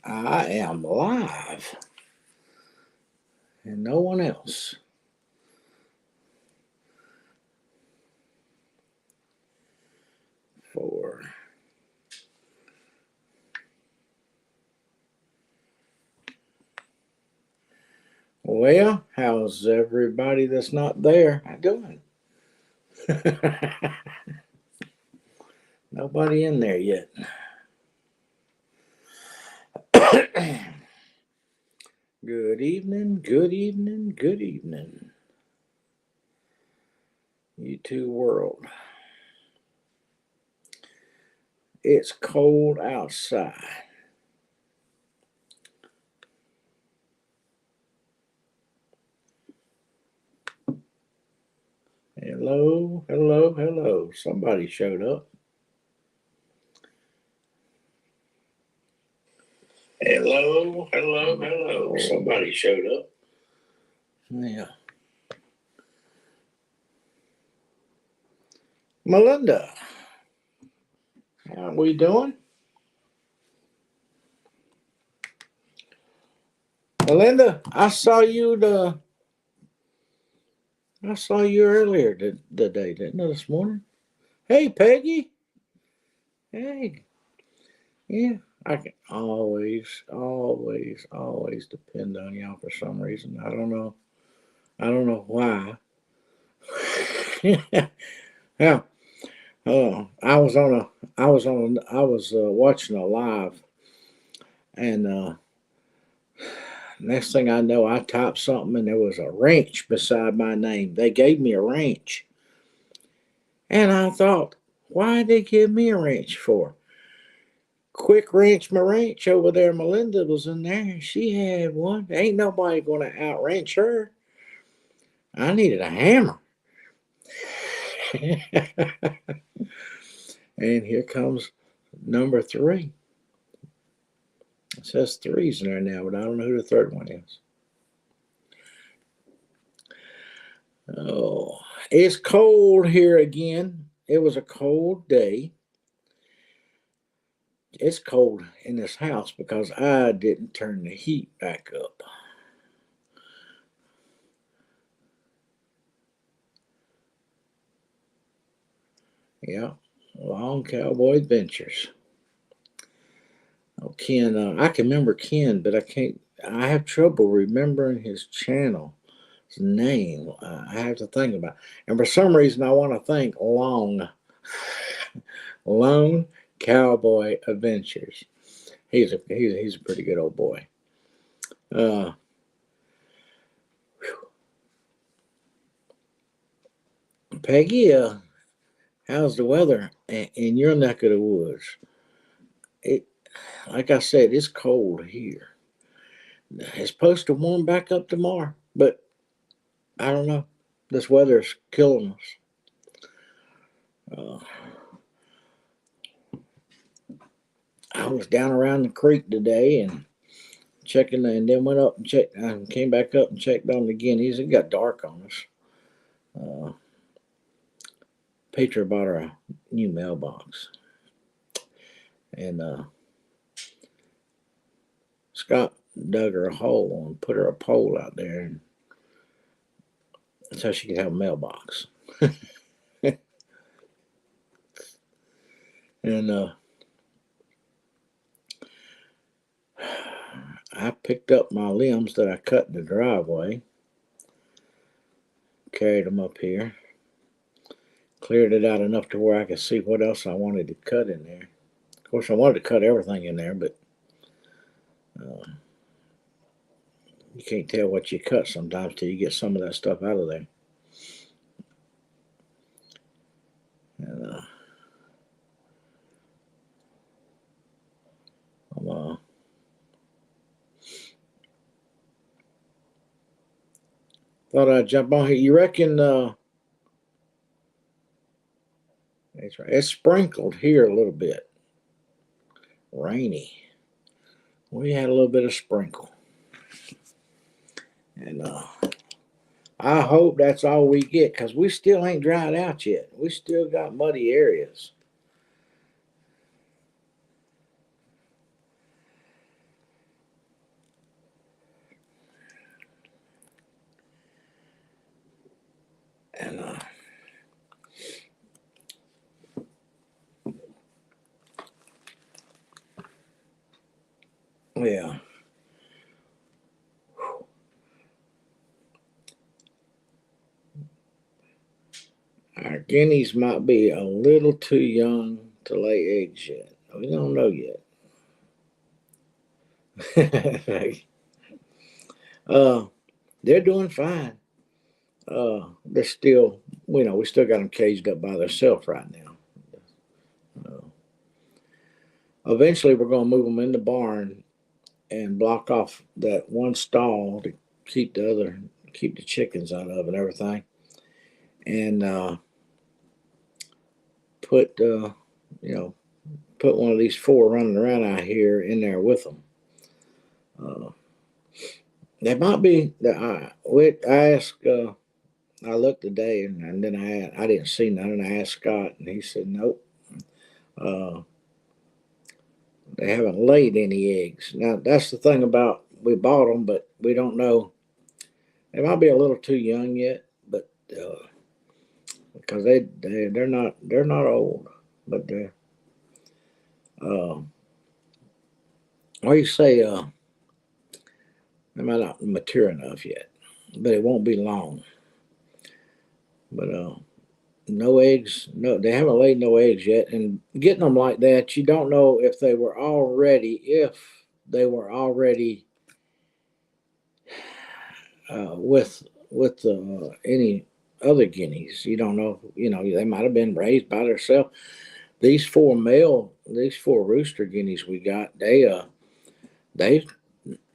I am live and no one else. For well, how's everybody that's not there doing? Nobody in there yet. Good evening, good evening, good evening. YouTube world. It's cold outside. Hello, hello, hello. Somebody showed up. Hello, hello, hello. Somebody showed up. Yeah. Melinda, how we doing? Melinda, I saw you earlier today, didn't I, this morning? Hey, Peggy. Hey. Yeah. I can always depend on y'all for some reason. I don't know. I don't know why. Yeah. I was watching a live, and next thing I know, I typed something, and there was a wrench beside my name. They gave me a wrench, and I thought, why did they give me a wrench for? Quick wrench my wrench over there. Melinda was in there. She had one. Ain't nobody gonna outwrench her. I needed a hammer. And here comes number 3. It says 3's in there now, but I don't know who the third one is. Oh, it's cold here again. It was a cold day. It's cold in this house because I didn't turn the heat back up. Yeah, long cowboy adventures. Oh, Ken, I can remember Ken, but I can't. I have trouble remembering his channel, his name. I have to think about it. And for some reason, I want to think Lone Cowboy Adventures. He's a pretty good old boy. Uh, Peggy, how's the weather in your neck of the woods? It, like I said, it's cold here. It's supposed to warm back up tomorrow, but I don't know. This weather's killing us. I was down around the creek today and checking, and then went up and checked, and came back up and checked on the guineas. It got dark on us. Petra bought her a new mailbox, and Scott dug her a hole and put her a pole out there, and so she could have a mailbox. And I picked up my limbs that I cut in the driveway, carried them up here, cleared it out enough to where I could see what else I wanted to cut in there. Of course, I wanted to cut everything in there, but uh, you can't tell what you cut sometimes till you get some of that stuff out of there. And I'm, thought I'd jump on here. You reckon? That's right. It's sprinkled here a little bit. Rainy. We had a little bit of sprinkle, and I hope that's all we get because we still ain't dried out yet. We still got muddy areas. Yeah. Our guineas might be a little too young to lay eggs yet. We don't know yet. uh, they're doing fine. They're still, we still got them caged up by themselves right now. Uh, Eventually, we're going to move them in the barn and block off that one stall to keep keep the chickens out of and everything, and put, you know, put one of these four running around out here in there with them. Uh, they might be. I asked. I looked today, and then I didn't see none, and I asked Scott, and he said nope. Uh, they haven't laid any eggs. Now that's the thing about we bought them, but we don't know. They might be a little too young yet, but because they're not old, but they're uh, what do you say? They might not mature enough yet, but it won't be long. But no eggs. No, they haven't laid no eggs yet. And getting them like that, you don't know if they were already with any other guineas. You don't know. They might have been raised by themselves. These four rooster guineas we got, they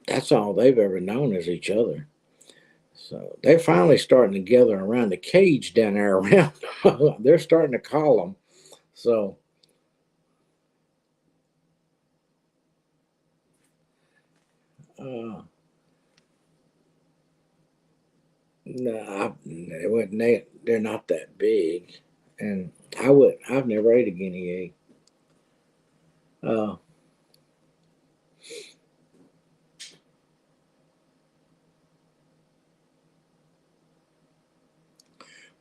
that's all they've ever known is each other. So they're finally starting to gather around the cage down there around. They're starting to call them. So no, they wouldn't. They're not that big, and I've never ate a guinea egg. Uh,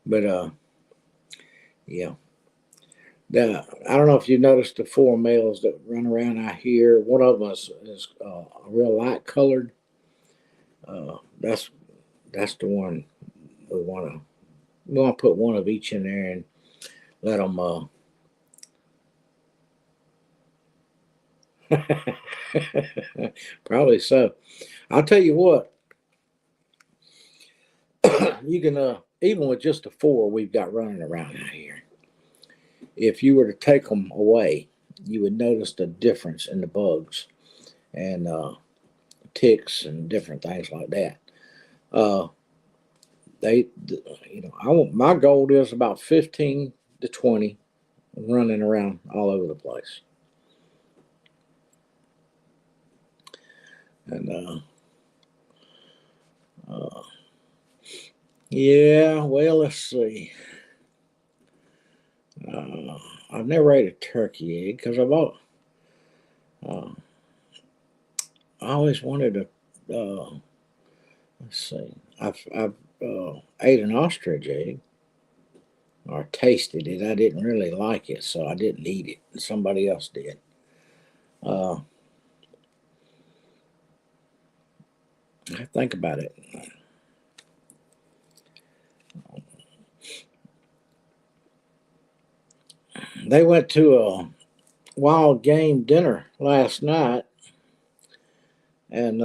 but yeah. I don't know if you noticed the four males that run around out here. One of them is a real light colored. Uh, that's that's the one we want to. We want to put one of each in there and let them. Probably so. I'll tell you what. You can even with just the four we've got running around out here. If you were to take them away, you would notice the difference in the bugs and ticks and different things like that. Uh, my goal is about 15 to 20 running around all over the place. And uh, yeah, well, let's see. Uh, I've never ate a turkey egg because uh, I always wanted to. Let's see. I've ate an ostrich egg or tasted it. I didn't really like it, so I didn't eat it. Somebody else did. Uh, I think about it. They went to a wild game dinner last night, and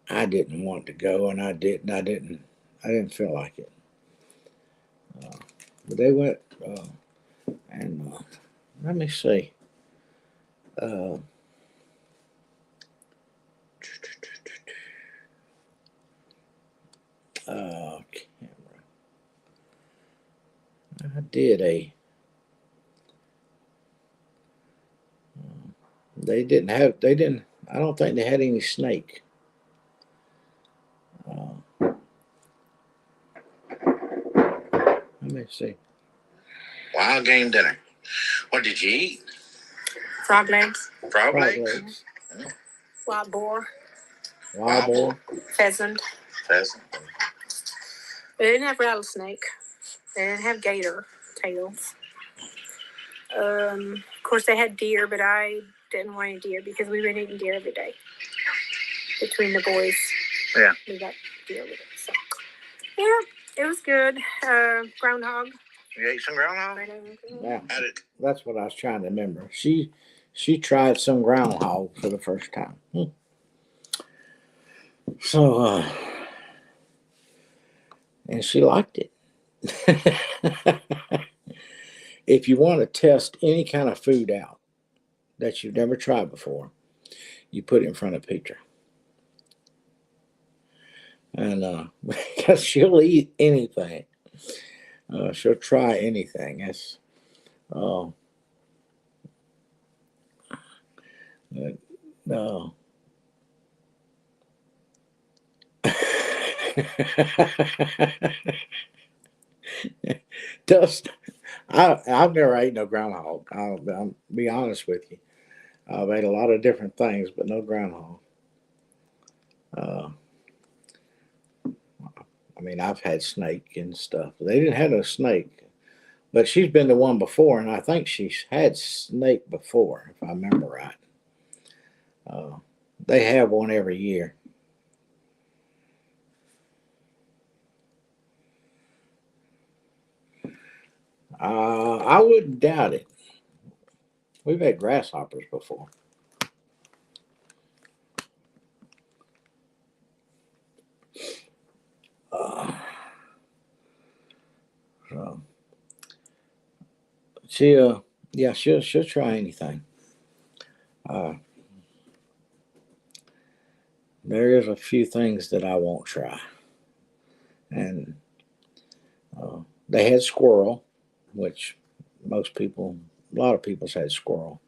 I didn't want to go, and I didn't. I didn't feel like it. Uh, but they went, and let me see. Uh, camera. I did a. They didn't have. They didn't. I don't think they had any snake. Uh, Let me see. Wild game dinner. What did you eat? Frog legs. Frog legs. Wild boar. Wild boar. Pheasant. Pheasant. They didn't have rattlesnake. They didn't have gator tails. Of course, they had deer, but I didn't want any deer because we've been eating deer every day between the boys. Yeah. We got deer with it. So, yeah, it was good. Groundhog. You ate some groundhog? Right over. Yeah, Had it. that's what I was trying to remember. She tried some groundhog for the first time. So, and she liked it. If you want to test any kind of food out that you've never tried before, you put it in front of Peter. And because she'll eat anything, she'll try anything. That's uh, no. Dust. I've never ate no groundhog. I'll be honest with you. I've ate a lot of different things, but no groundhog. Uh, I mean, I've had snake and stuff. They didn't have no snake, but she's been to one before, and I think she's had snake before, if I remember right. They have one every year. I wouldn't doubt it. We've had grasshoppers before. Uh, so yeah, she'll try anything. Uh, there is a few things that I won't try, and they had squirrel, which most people, a lot of people's had squirrel.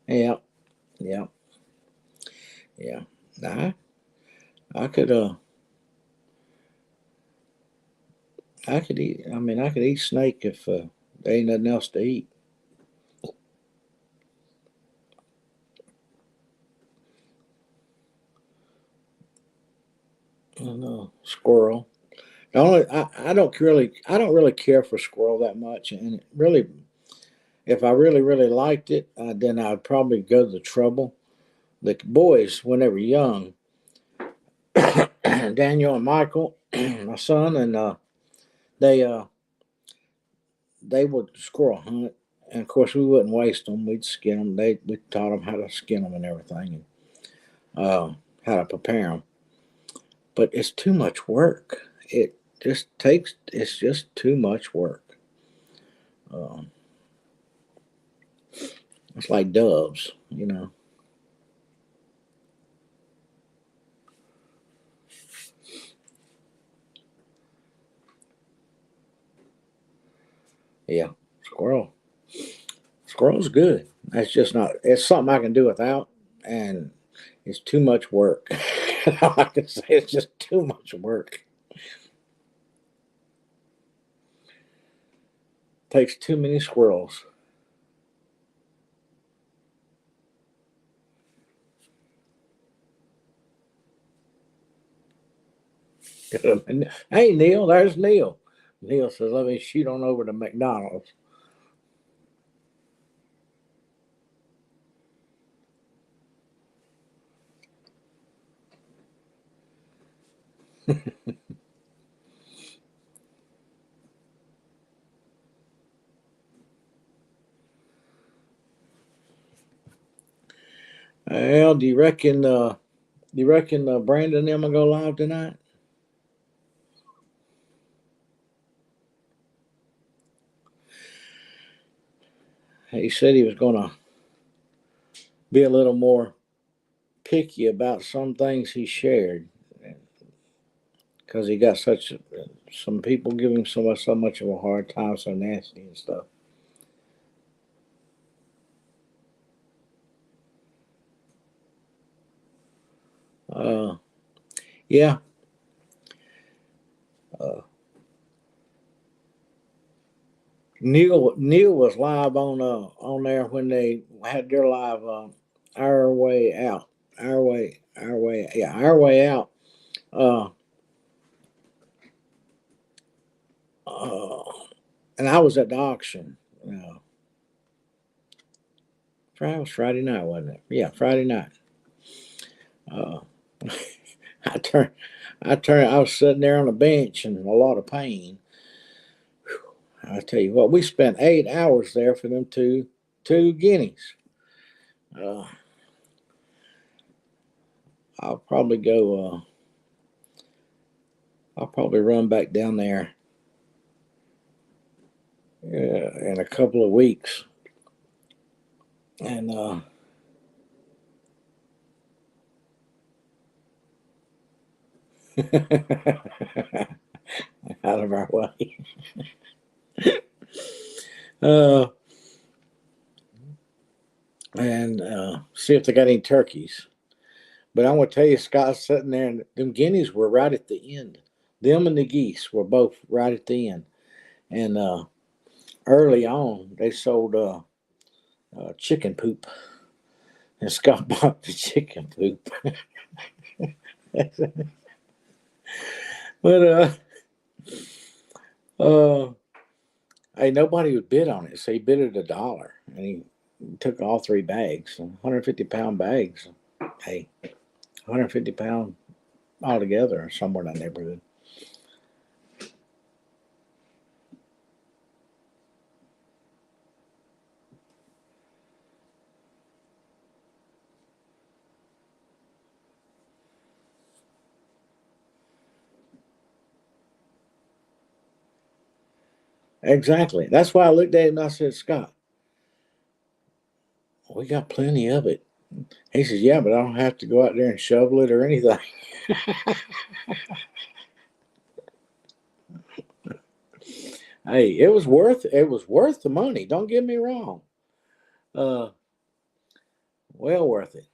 Yeah, yeah, yeah. I, I could I could eat. I mean, I could eat snake if there ain't nothing else to eat. And squirrel. The only I don't really care for squirrel that much, and it really, if I really liked it, then I'd probably go to the trouble. The boys, when they were young, Daniel and Michael, my son, and they uh, they would squirrel hunt, and of course we wouldn't waste them. We'd skin them. We taught them how to skin them and everything, and how to prepare them. But it's too much work. It's just too much work. Um, it's like doves, you know. Yeah, squirrel. Squirrel's good. That's just not. It's something I can do without, and it's too much work. All I can say it's just too much work. Takes too many squirrels. Hey Neil, there's Neil. Neil says, "Let me shoot on over to McDonald's." Well, do you reckon? Brandon and them will go live tonight? He said he was going to be a little more picky about some things he shared because he got some people give him so much of a hard time, so nasty and stuff. Uh, yeah. Uh, Neil was live on there when they had their live our way out, our way out. Uh, and I was at the auction. It was Friday night, wasn't it? Yeah, Friday night. Uh, I turned. I was sitting there on a bench in a lot of pain. I tell you what, we spent 8 hours there for them two guineas. Uh, I'll probably go. I'll probably run back down there in a couple of weeks, and out of our way. uh, and see if they got any turkeys. But I want to tell you, Scott's sitting there, and them guineas were right at the end. Them and the geese were both right at the end. And early on, they sold chicken poop, and Scott bought the chicken poop. But uh, hey, nobody would bid on it, so he bid it $1, and he took all 3 bags, 150-pound bags. Hey, 150 pound altogether, somewhere in that neighborhood. Exactly. That's why I looked at him and I said, Scott, we got plenty of it. He says, yeah, but I don't have to go out there and shovel it or anything. Hey, it was worth the money. Don't get me wrong. Uh, well worth it.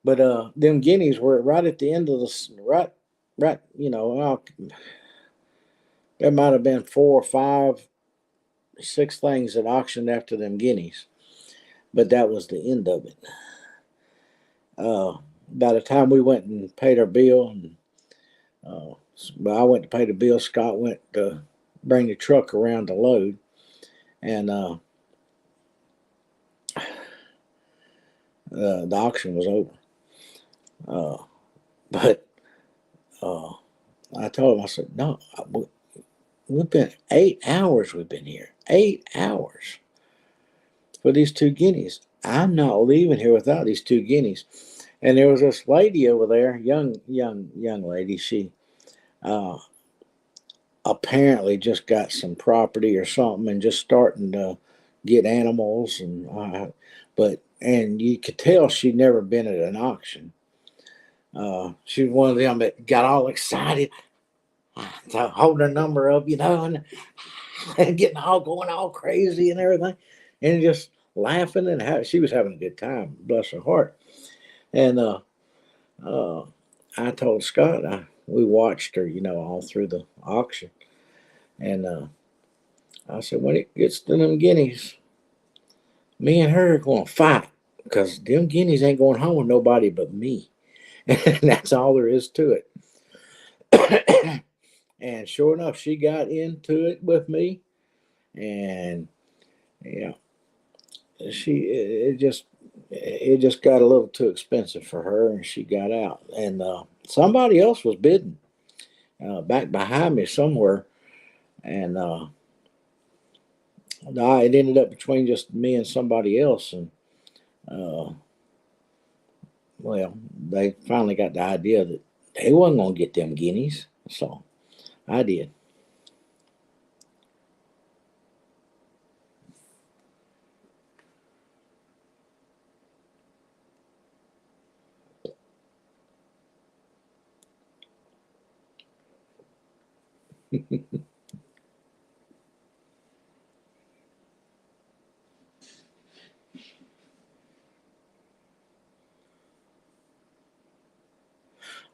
But them guineas were right at the end of right. There might have been 4 or 5, 6 things at auction after them guineas, but that was the end of it. By the time we went and paid our bill, and I went to pay the bill, Scott went to bring the truck around to load, and the auction was over. But I told him, I said, no, we've been 8 hours. We've been here 8 hours for these 2 guineas. I'm not leaving here without these 2 guineas. And there was this lady over there, young lady. She apparently just got some property or something and just starting to get animals, and you could tell she'd never been at an auction. She was one of them that got all excited to hold a number up, and getting all going all crazy and everything, and just laughing, and she was having a good time, bless her heart. And I told Scott, we watched her, all through the auction, and I said, when it gets to them guineas, me and her are going to fight, because them guineas ain't going home with nobody but me. And that's all there is to it. And sure enough, she got into it with me, and yeah, it just got a little too expensive for her, and she got out. And somebody else was bidding back behind me somewhere, and it ended up between just me and somebody else, and uh, well, they finally got the idea that they wasn't gonna get them guineas, so I did.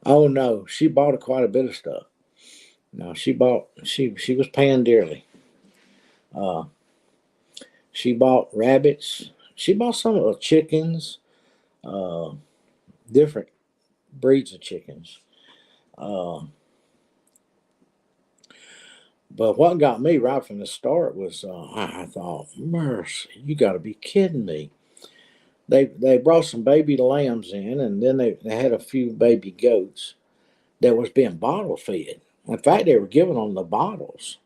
Oh no, she bought quite a bit of stuff. No, she was paying dearly. Uh, she bought rabbits. She bought some of the chickens, uh, different breeds of chickens. Uh, But what got me right from the start was I thought, mercy, you got to be kidding me. They brought some baby lambs in, and then they had a few baby goats that was being bottle fed. In fact, they were giving them the bottles,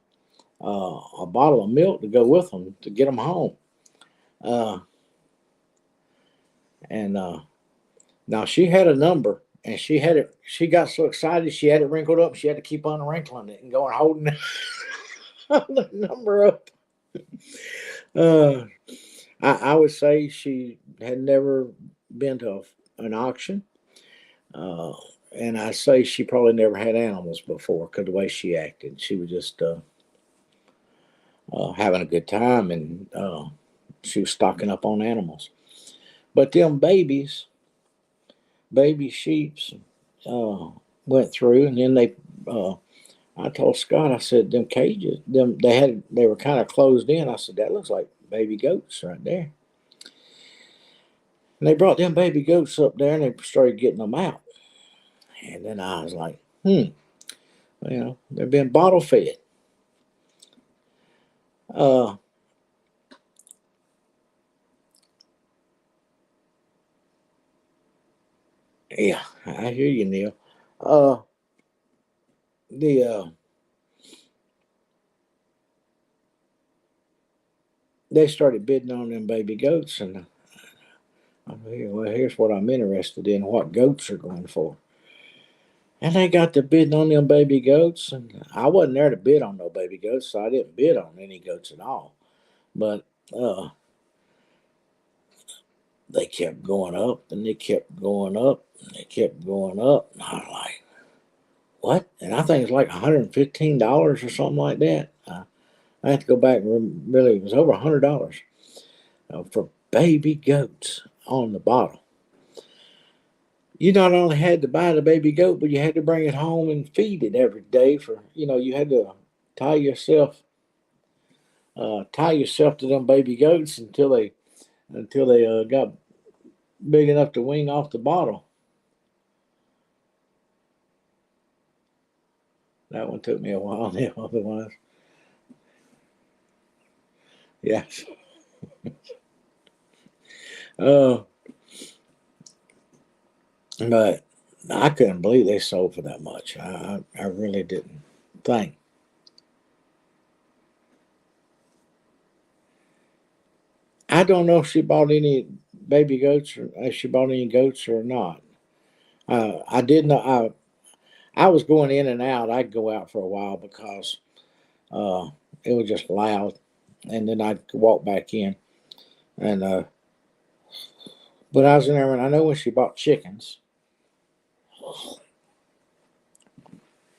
a bottle of milk to go with them to get them home. Uh, and Now she had a number, and she had it. She got so excited she had it wrinkled up. She had to keep unwrinkling it and going holding the number up. Uh, I would say she had never been to an auction. Uh, and I say she probably never had animals before because the way she acted, she was just having a good time, and she was stocking up on animals. But them baby sheeps, uh, went through, and then uh, I told Scott, I said, them cages, they were kind of closed in. I said, that looks like baby goats right there. And they brought them baby goats up there, and they started getting them out. And then I was like, they're being bottle fed. Uh, yeah, I hear you, Neil. Uh, the They started bidding on them baby goats, and well, here's what I'm interested in: what goats are going for. And they got to bidding on them baby goats, and I wasn't there to bid on no baby goats, so I didn't bid on any goats at all. But they kept going up, and they kept going up, and they kept going up. And I was like, what? And I think it's like $115 or something like that. I had to go back and really, it was over $100 for baby goats on the bottle. You not only had to buy the baby goat, but you had to bring it home and feed it every day. You had to tie yourself, tie yourself to them baby goats until they got big enough to wing off the bottle. That one took me a while. Now, otherwise, yes. But I couldn't believe they sold for that much. I really didn't think. I don't know if she bought any baby goats or if she bought any goats or not. I did not. I was going in and out. I'd go out for a while because uh, it was just loud, and then I'd walk back in. And But I was in there, and I know when she bought chickens,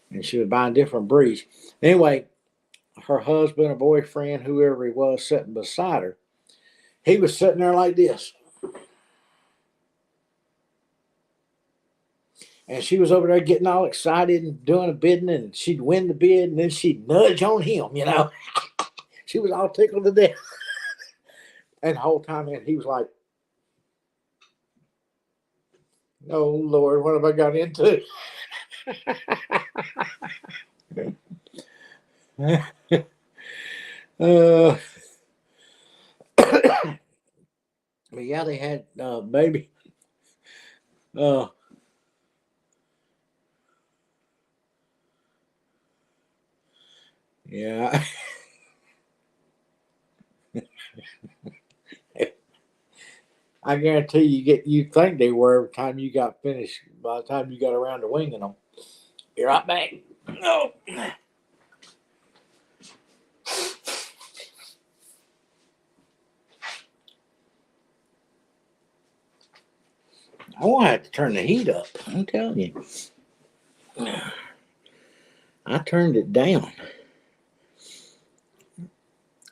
and she was buying different breeds. Anyway, her husband or boyfriend, whoever he was, sitting beside her, he was sitting there like this. And she was over there getting all excited and doing a bidding, and she'd win the bid, and then she'd nudge on him. She was all tickled to death. And the whole time, he was like, oh, Lord, what have I got into? uh, but yeah, they had baby. Uh, yeah. I guarantee you think they were every time you got finished. By the time you got around to winging them, be right back. No. I won't have to turn the heat up. I'm telling you. I turned it down.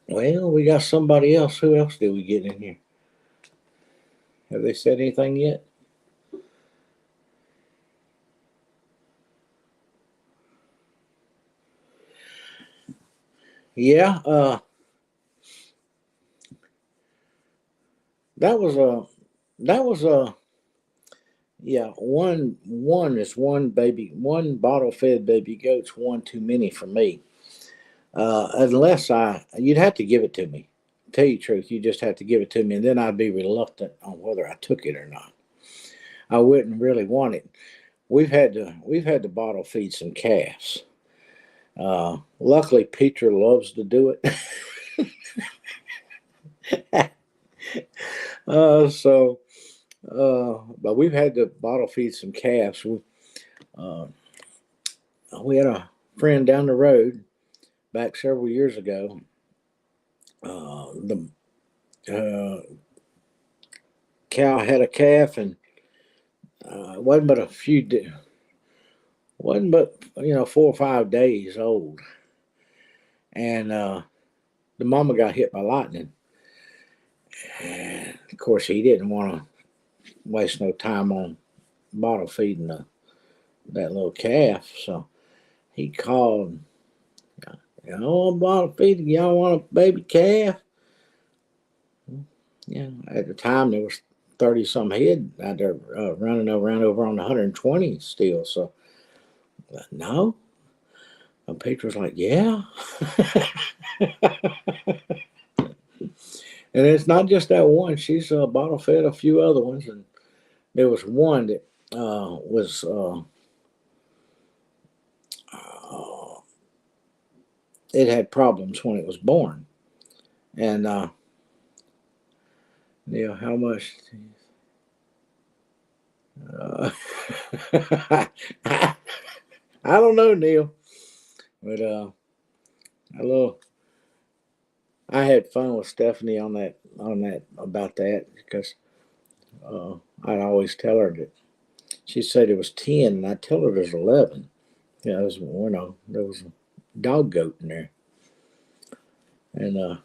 Well, we got somebody else. Who else did we get in here? Have they said anything yet? Yeah, that was a yeah, one bottle fed baby goat's one too many for me. Unless you'd have to give it to me. Tell you the truth, you just have to give it to me, and then I'd be reluctant on whether I took it or not. I wouldn't really want it. We've had to bottle feed some calves. Luckily, Peter loves to do it. So, but we've had to bottle feed some calves. Uh, we had a friend down the road back several years ago. The cow had a calf, and it wasn't but wasn't but 4 or 5 days old, and the mama got hit by lightning. And of course, he didn't want to waste no time on bottle feeding that little calf, so he called. Bottle feeding. Y'all want a baby calf? Yeah. At the time, there was 30 some head out there running around over on 120 still. So no. And Peter was like, yeah. And it's not just that one. She's bottle fed a few other ones, and there was one that was it had problems when it was born, and how much? I don't know, Neil, but I had fun with Stephanie on that about that because I'd always tell her that she said it was 10, and I tell her there's 11. Yeah, there was a dog goat in there, and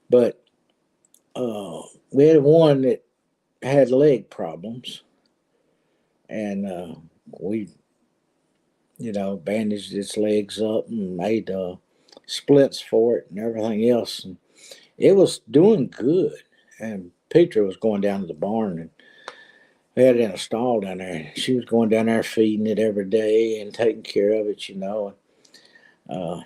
but we had one that had leg problems, and we bandaged its legs up and made splints for it and everything else, and it was doing good. And Petra was going down to the barn, and we had it in a stall down there. She was going down there feeding it every day and taking care of it. Uh,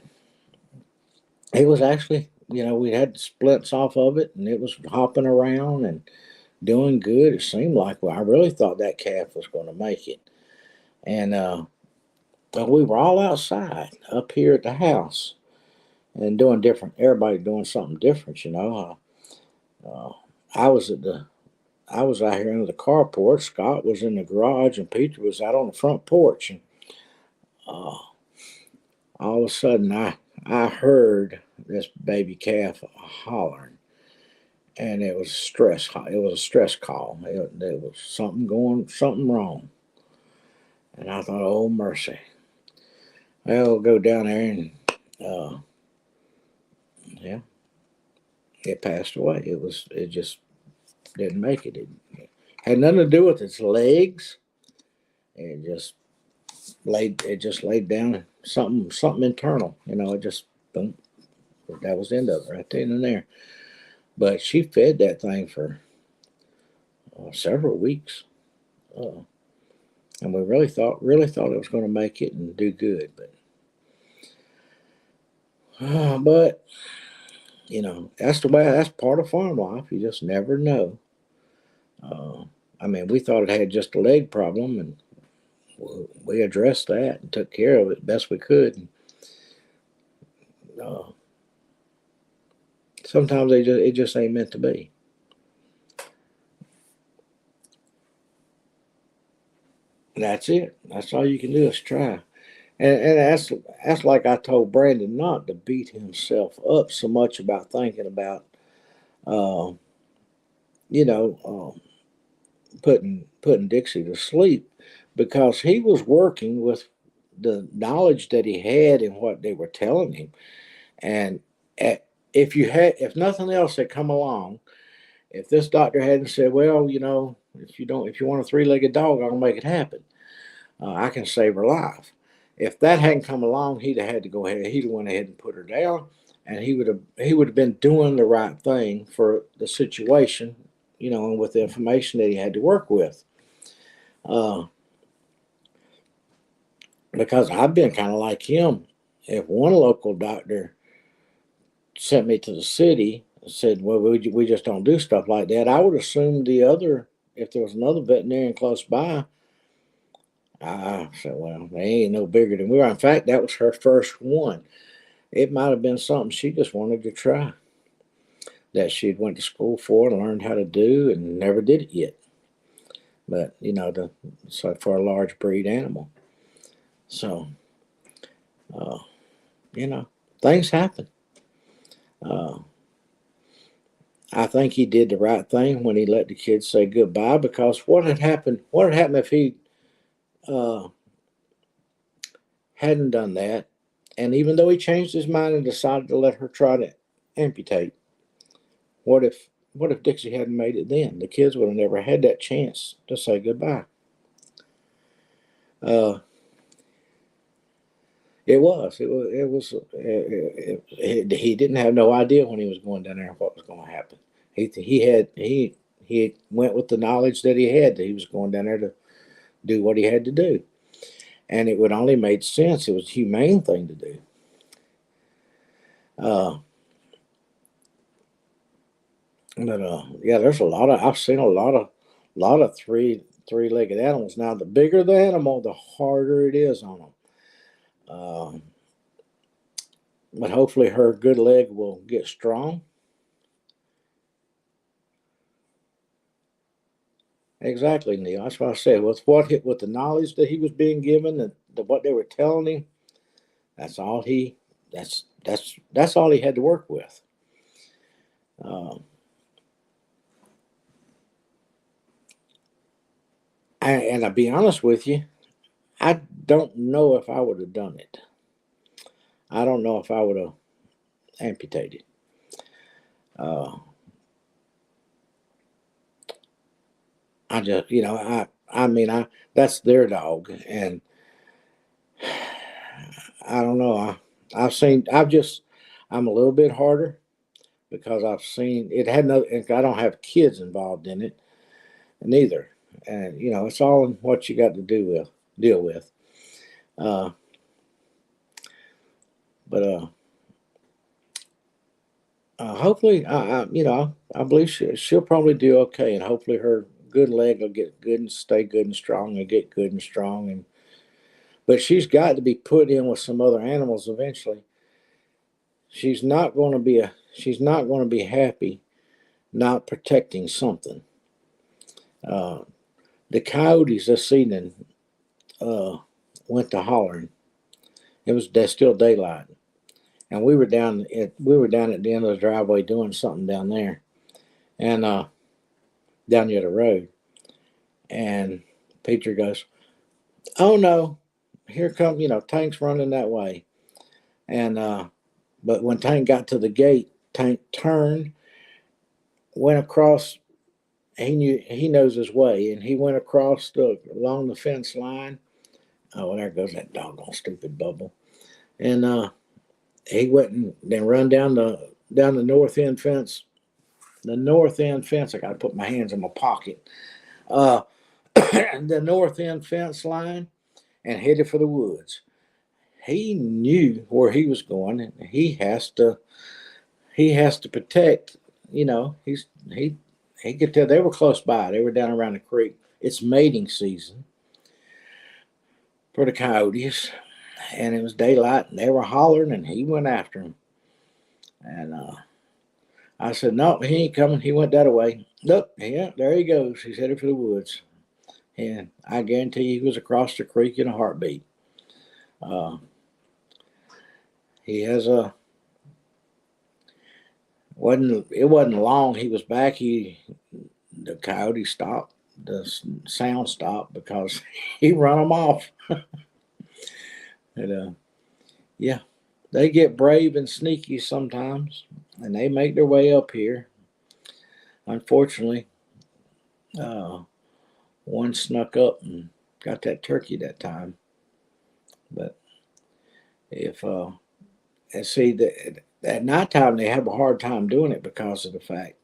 it was actually, we had splints off of it, and it was hopping around and doing good. It seemed like, well, I really thought that calf was going to make it. And but we were all outside up here at the house and doing different. Everybody doing something different. Uh, I was I was out here under the carport. Scott was in the garage, and Peter was out on the front porch. And uh, all of a sudden, I heard this baby calf hollering, and it was stress. It was a stress call. It was something wrong. And I thought, oh mercy. Well, we'll go down there, and uh, yeah, it passed away. It just didn't make it. It had nothing to do with its legs. It just laid down something internal. It just boom. That was the end of it right then and there. But she fed that thing for several weeks, uh, and we really thought it was going to make it and do good. But that's the way. That's part of farm life. You just never know. Uh, I mean, we thought it had just a leg problem, and we addressed that and took care of it best we could. And, uh, sometimes it just ain't meant to be. That's it. That's all you can do is try. And that's like I told Brandon not to beat himself up so much about thinking about uh, you know putting Dixie to sleep, because he was working with the knowledge that he had and what they were telling him. And at, if nothing else had come along, if this doctor hadn't said, well, if you want a three-legged dog, I'll make it happen. I can save her life. If that hadn't come along, he'd have had to go ahead. He'd have went ahead and put her down, and he would have been doing the right thing for the situation, and with the information that he had to work with. Uh, because I've been kind of like him if one local doctor sent me to the city and said, well, we just don't do stuff like that, I would assume the other, if there was another veterinarian close by, I said, well, they ain't no bigger than we are. In fact, that was her first one. It might have been something she just wanted to try, that she'd went to school for and learned how to do and never did it yet. But, so for a large breed animal. So, uh, things happen. I think he did the right thing when he let the kids say goodbye, because what had happened if he hadn't done that? And even though he changed his mind and decided to let her try to amputate, what if Dixie hadn't made it then? The kids would have never had that chance to say goodbye. He didn't have no idea when he was going down there what was going to happen. He went with the knowledge that he had, that he was going down there to do what he had to do, and it would only made sense. It was a humane thing to do. There's I've seen a lot of three-legged animals. Now, the bigger the animal, the harder it is on them. But hopefully her good leg will get strong. Exactly, Neil. That's what I said. With the knowledge that he was being given, and what they were telling him, that's all he had to work with. And I'll be honest with you, I don't know if I would have done it. I don't know if I would have amputated. I just, that's their dog, and I don't know. I'm a little bit harder because I've seen it had no. I don't have kids involved in it, neither, and it's all in what you got to deal with. But hopefully, I believe she'll probably do okay, and hopefully her good leg will get good and stay good and strong, and get good and strong. But she's got to be put in with some other animals eventually. She's not going to be happy not protecting something. The coyotes this evening went to hollering. There's still daylight, and we were down at the end of the driveway doing something down there, and down near the road. And Peter goes, "Oh no, here come Tank's running that way." And but when Tank got to the gate, Tank turned, went across. He knows his way, and he went across along the fence line. Oh, there goes that doggone stupid Bubble. And he went and then run down the north end fence. The north end fence. I got to put my hands in my pocket. The north end fence line, and headed for the woods. He knew where he was going, and he has to protect. He could tell they were close by. They were down around the creek. It's mating season for the coyotes, and it was daylight, and they were hollering, and he went after them. And I said, "No, he ain't coming." He went that way. Nope, yeah, there he goes. He's headed for the woods, and I guarantee you he was across the creek in a heartbeat. He has a. It wasn't long. He was back. The coyote stopped. The sound stopped because he run them off. And yeah, they get brave and sneaky sometimes, and they make their way up here. Unfortunately, one snuck up and got that turkey that time. But if and see that at nighttime they have a hard time doing it because of the fact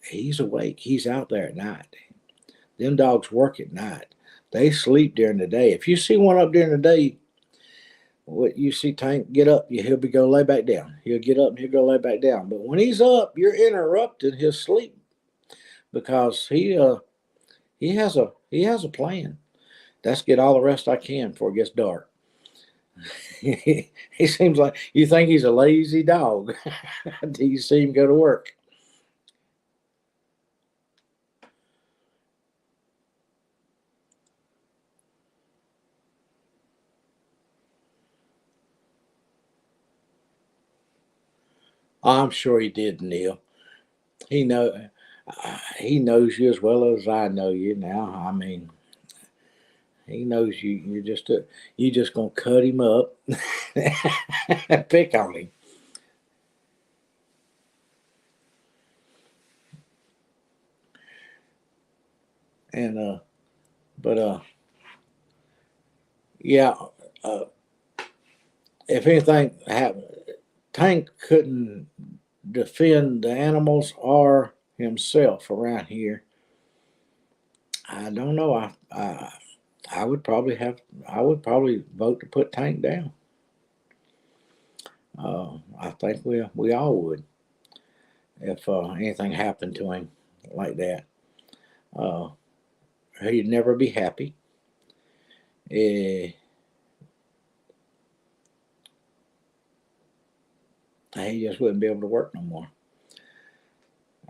he's awake. He's out there at night. Them dogs work at night. They sleep during the day. If you see one up during the day, what you see Tank get up, he'll be go lay back down. He'll get up and he'll go lay back down. But when he's up, you're interrupting his sleep because he has a plan. That's get all the rest I can before it gets dark. He seems like you think he's a lazy dog until you see him go to work. I'm sure he did, Neil. He know he knows you as well as I know you now. I mean, he knows you. You just gonna cut him up, pick on him. And but yeah. Uh, if anything happened, Tank couldn't defend the animals or himself around here. I don't know. I would probably vote to put Tank down. I think we all would if anything happened to him like that. Uh, he'd never be happy. Eh, he just wouldn't be able to work no more.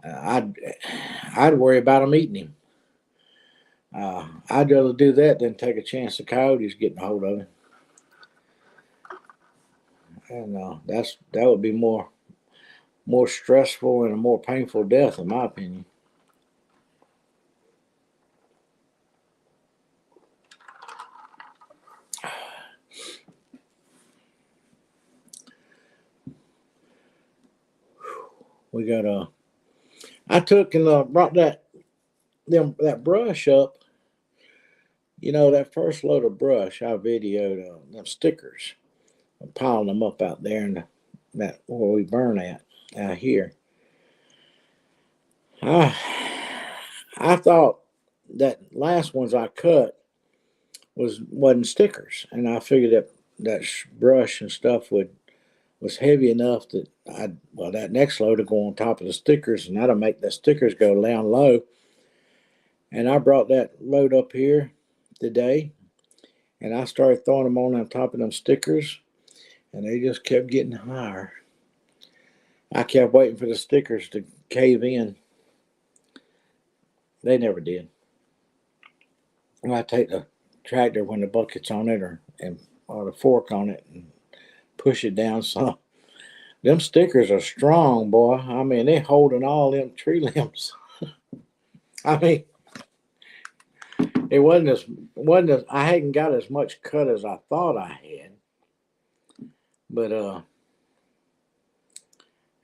I'd worry about him eating him. I'd rather do that than take a chance of coyotes getting a hold of him, and that would be more stressful and a more painful death, in my opinion. We got I took and brought that brush up. You know, that first load of brush, I videoed them stickers, piling them up out there in that where we burn at out here. I I thought that last ones I cut wasn't stickers, and I figured that brush and stuff was heavy enough that that next load will go on top of the stickers, and that'll make the stickers go down low. And I brought that load up here today, and I started throwing them on top of them stickers, and they just kept getting higher. I kept waiting for the stickers to cave in. They never did. And I take the tractor when the bucket's on it or the fork on it and push it down some. Them stickers are strong, boy. I mean, they holding all them tree limbs. I mean, it wasn't as I hadn't got as much cut as I thought I had, but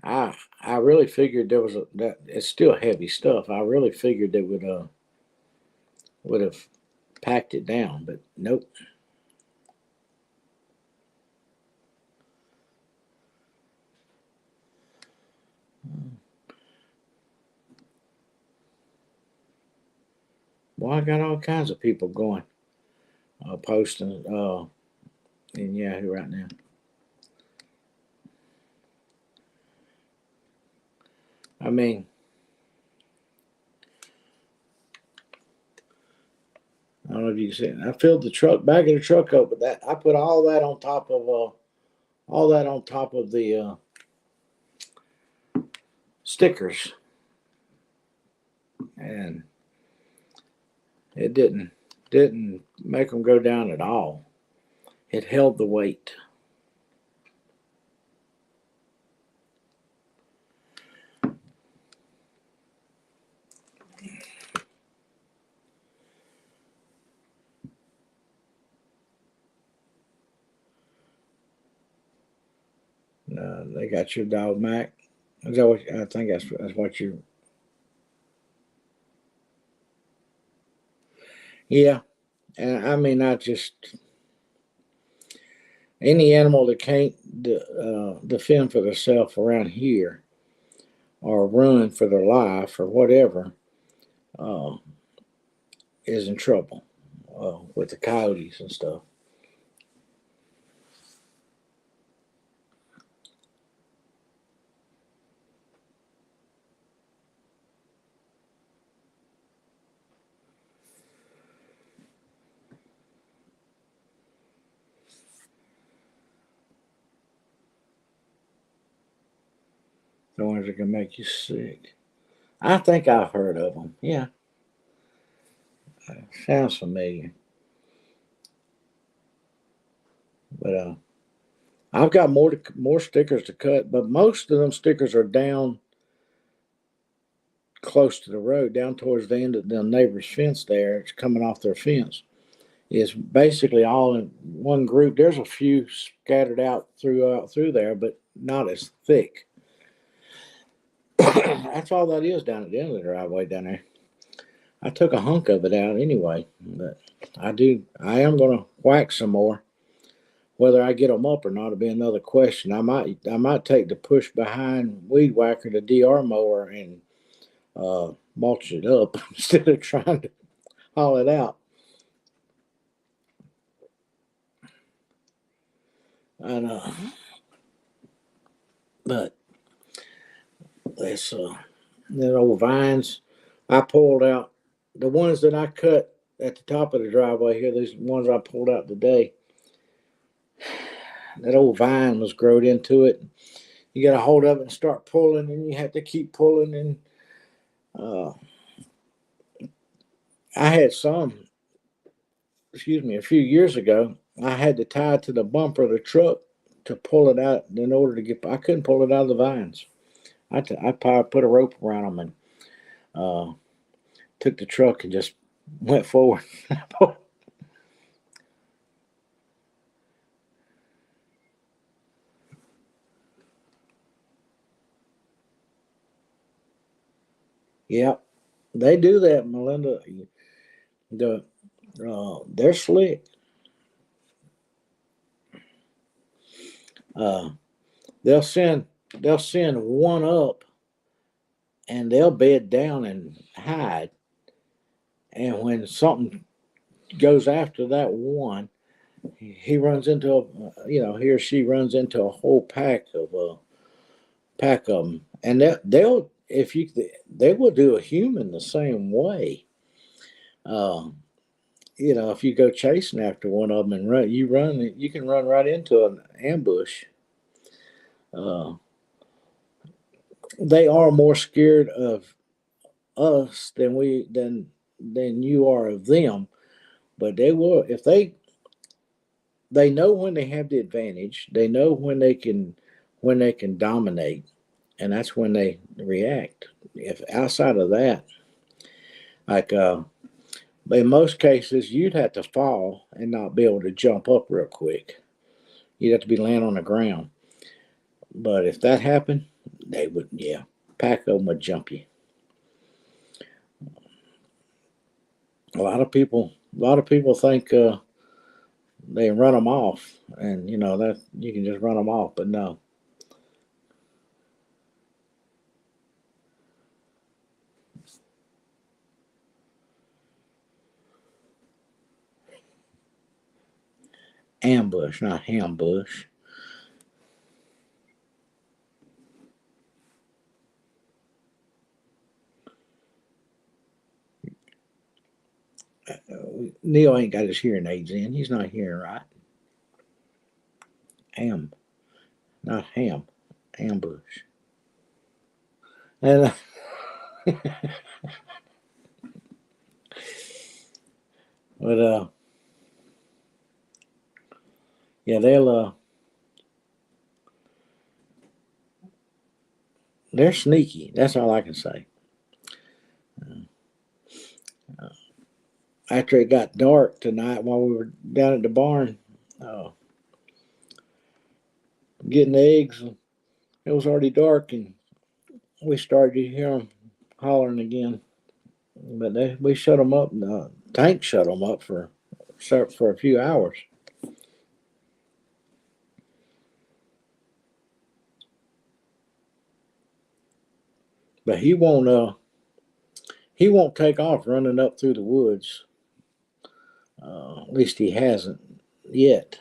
I really figured that it's still heavy stuff. I really figured they would have packed it down, but nope. Well, I got all kinds of people going, posting in Yahoo right now. I mean, I don't know if you can see it. I filled the back of the truck up with that. I put all that on top of the stickers, and it didn't make them go down at all. It held the weight. They got your dog Mac. Is that what I think? That's what you. Yeah, and I mean, not just any animal that can't defend for themselves around here or run for their life or whatever uh, is in trouble with the coyotes and stuff. The ones that can make you sick. I think I've heard of them. Yeah, sounds familiar. But I've got more stickers to cut, but most of them stickers are down close to the road, down towards the end of the neighbor's fence. There, it's coming off their fence. It's basically all in one group. There's a few scattered out through there, but not as thick. That's all that is down at the end of the driveway down there. I took a hunk of it out anyway, but I am going to whack some more. Whether I get them up or not will be another question. I might take the push behind weed whacker, the DR mower, and mulch it up instead of trying to haul it out. And but this the old vines I pulled out, the ones that I cut at the top of the driveway here, these ones I pulled out today. That old vine was growed into it. You got to hold of it and start pulling, and you have to keep pulling. And I had some, a few years ago, I had to tie it to the bumper of the truck to pull it out in order to get. I couldn't pull it out of the vines. I put a rope around them and took the truck and just went forward. Yeah, they do that, Melinda. They're slick. They'll send one up, and they'll bed down and hide. And when something goes after that one, he runs into he or she runs into a whole pack of them, and they'll they will do a human the same way. If you go chasing after one of them and you can run right into an ambush. They are more scared of us than you are of them, but they will if they know when they have the advantage. They know when they can dominate, and that's when they react. If outside of that, like in most cases, you'd have to fall and not be able to jump up real quick. You'd have to be laying on the ground. But if that happened, they would, pack of them would jump you. A lot of people think they run them off, and that you can just run them off, but no. Ambush, not hambush. Neil ain't got his hearing aids in. He's not hearing right. Not ham. Ambush. And but they're sneaky. That's all I can say. After it got dark tonight while we were down at the barn getting the eggs, it was already dark, and we started to hear them hollering again. But we shut them up. Tank shut them up for a few hours. But he won't take off running up through the woods. At least he hasn't yet.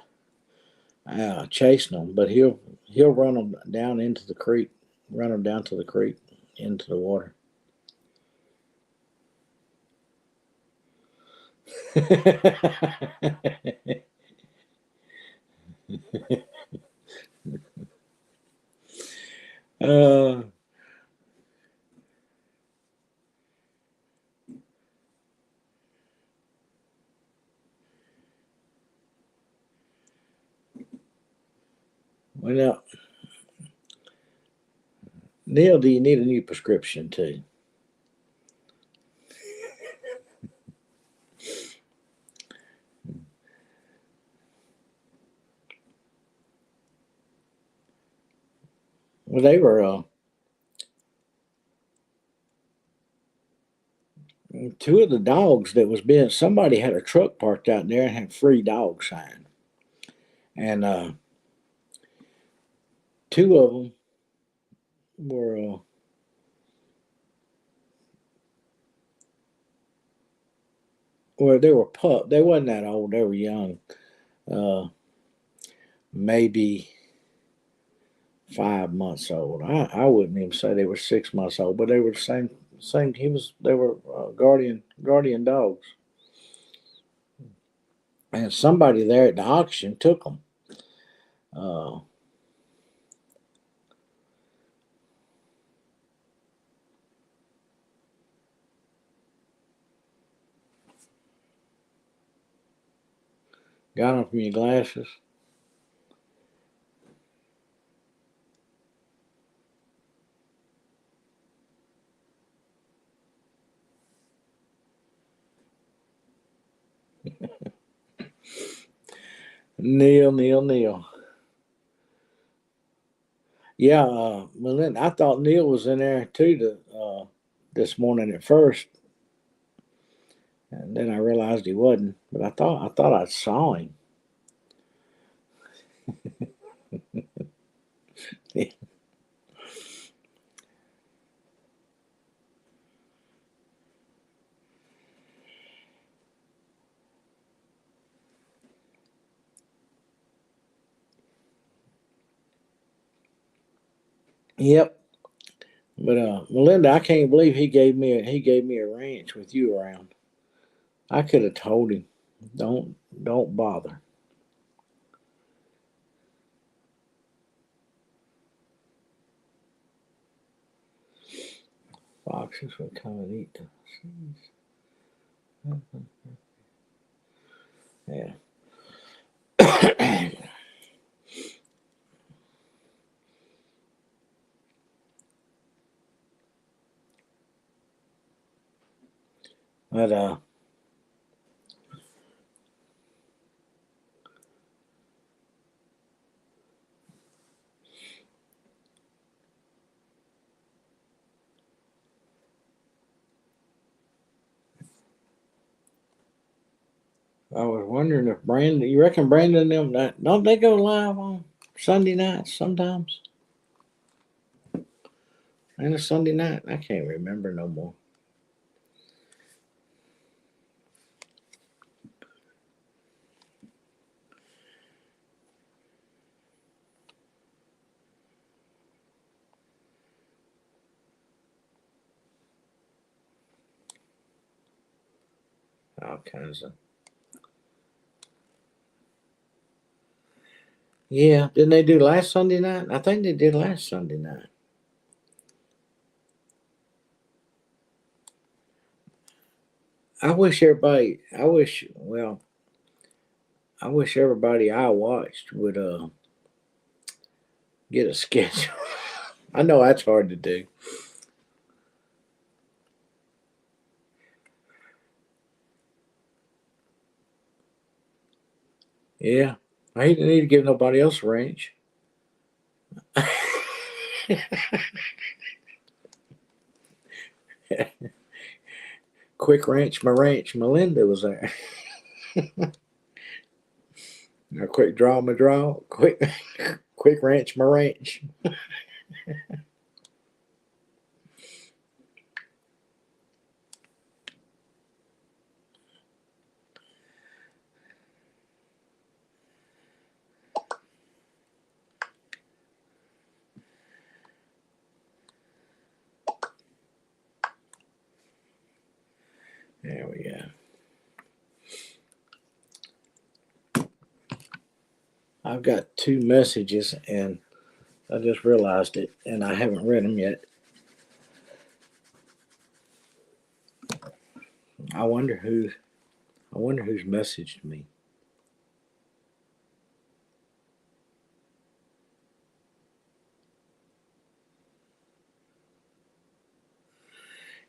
Chasing them, but he'll run them down into the creek, run them down to the creek into the water. Well, Neil, do you need a new prescription too? Well, they were two of the dogs that was being. Somebody had a truck parked out there and had free dog sign, and two of them were. Well, they were pup. They wasn't that old. They were young. Maybe 5 months old. I wouldn't even say they were 6 months old, but they were the same. They were guardian dogs, and somebody there at the auction took them. Uh, got them from your glasses. Neil. Yeah, Melinda. I thought Neil was in there too. This morning at first, and then I realized he wasn't. But I thought I saw him. Yep. But Melinda, I can't believe he gave me a ranch with you around. I could have told him, don't bother. Foxes would come and eat the seeds. Yeah. But I was wondering if Brandon, you reckon Brandon and them, don't they go live on Sunday nights sometimes? And a Sunday night, I can't remember no more. All kinds of. Yeah, didn't they do last Sunday night? I think they did last Sunday night. I wish everybody. I wish everybody I watched would get a schedule. I know that's hard to do. Yeah, I didn't need to give nobody else a ranch. Quick ranch, my ranch. Melinda was there. A quick draw, my draw. Quick ranch, my ranch. There we go. I've got two messages, and I just realized it, and I haven't read them yet. I wonder who. I wonder who's messaged me.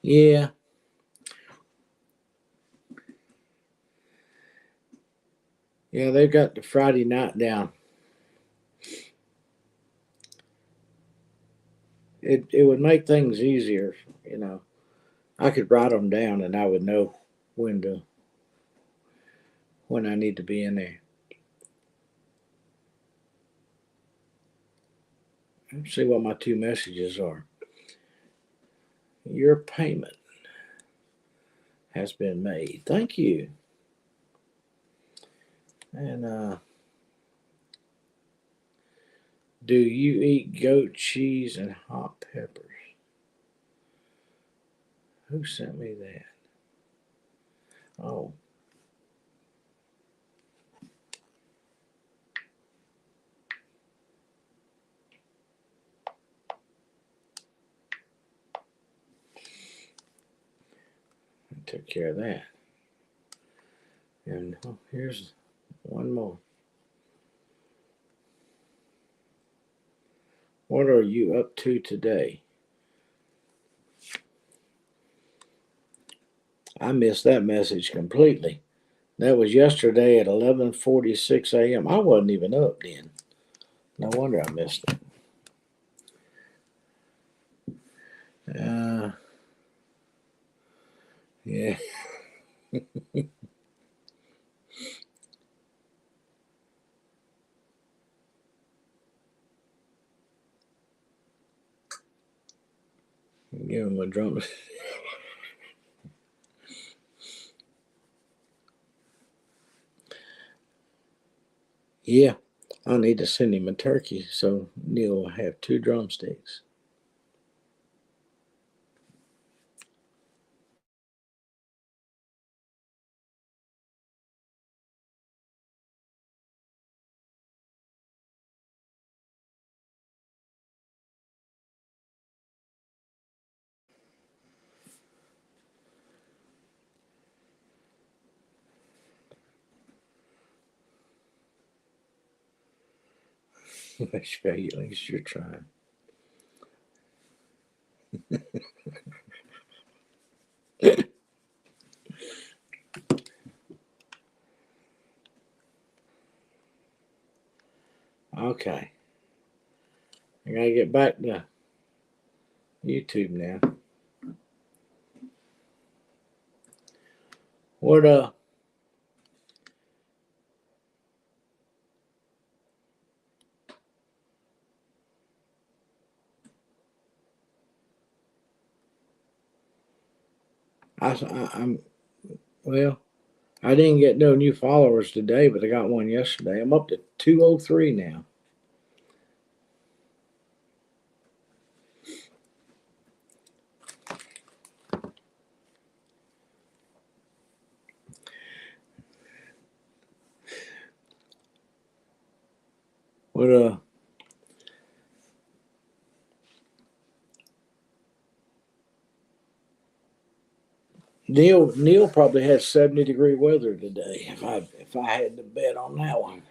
Yeah. Yeah, they've got the Friday night down. It would make things easier, you know. I could write them down and I would know when to when I need to be in there. Let's see what my two messages are. Your payment has been made. Thank you. And do you eat goat cheese and hot peppers? Who sent me that? Oh, I took care of that. And here's one more. What are you up to today? I missed that message completely. That was yesterday at 11:46 a.m. I wasn't even up then. No wonder I missed it. Yeah. Give him a drum. Yeah, I need to send him a turkey so Neil will have two drumsticks. At least you're trying. Okay, I gotta get back to YouTube now. What I'm well. I didn't get no new followers today, but I got one yesterday. I'm up to 203 now. What Neil probably had 70-degree weather today. If I had to bet on that one.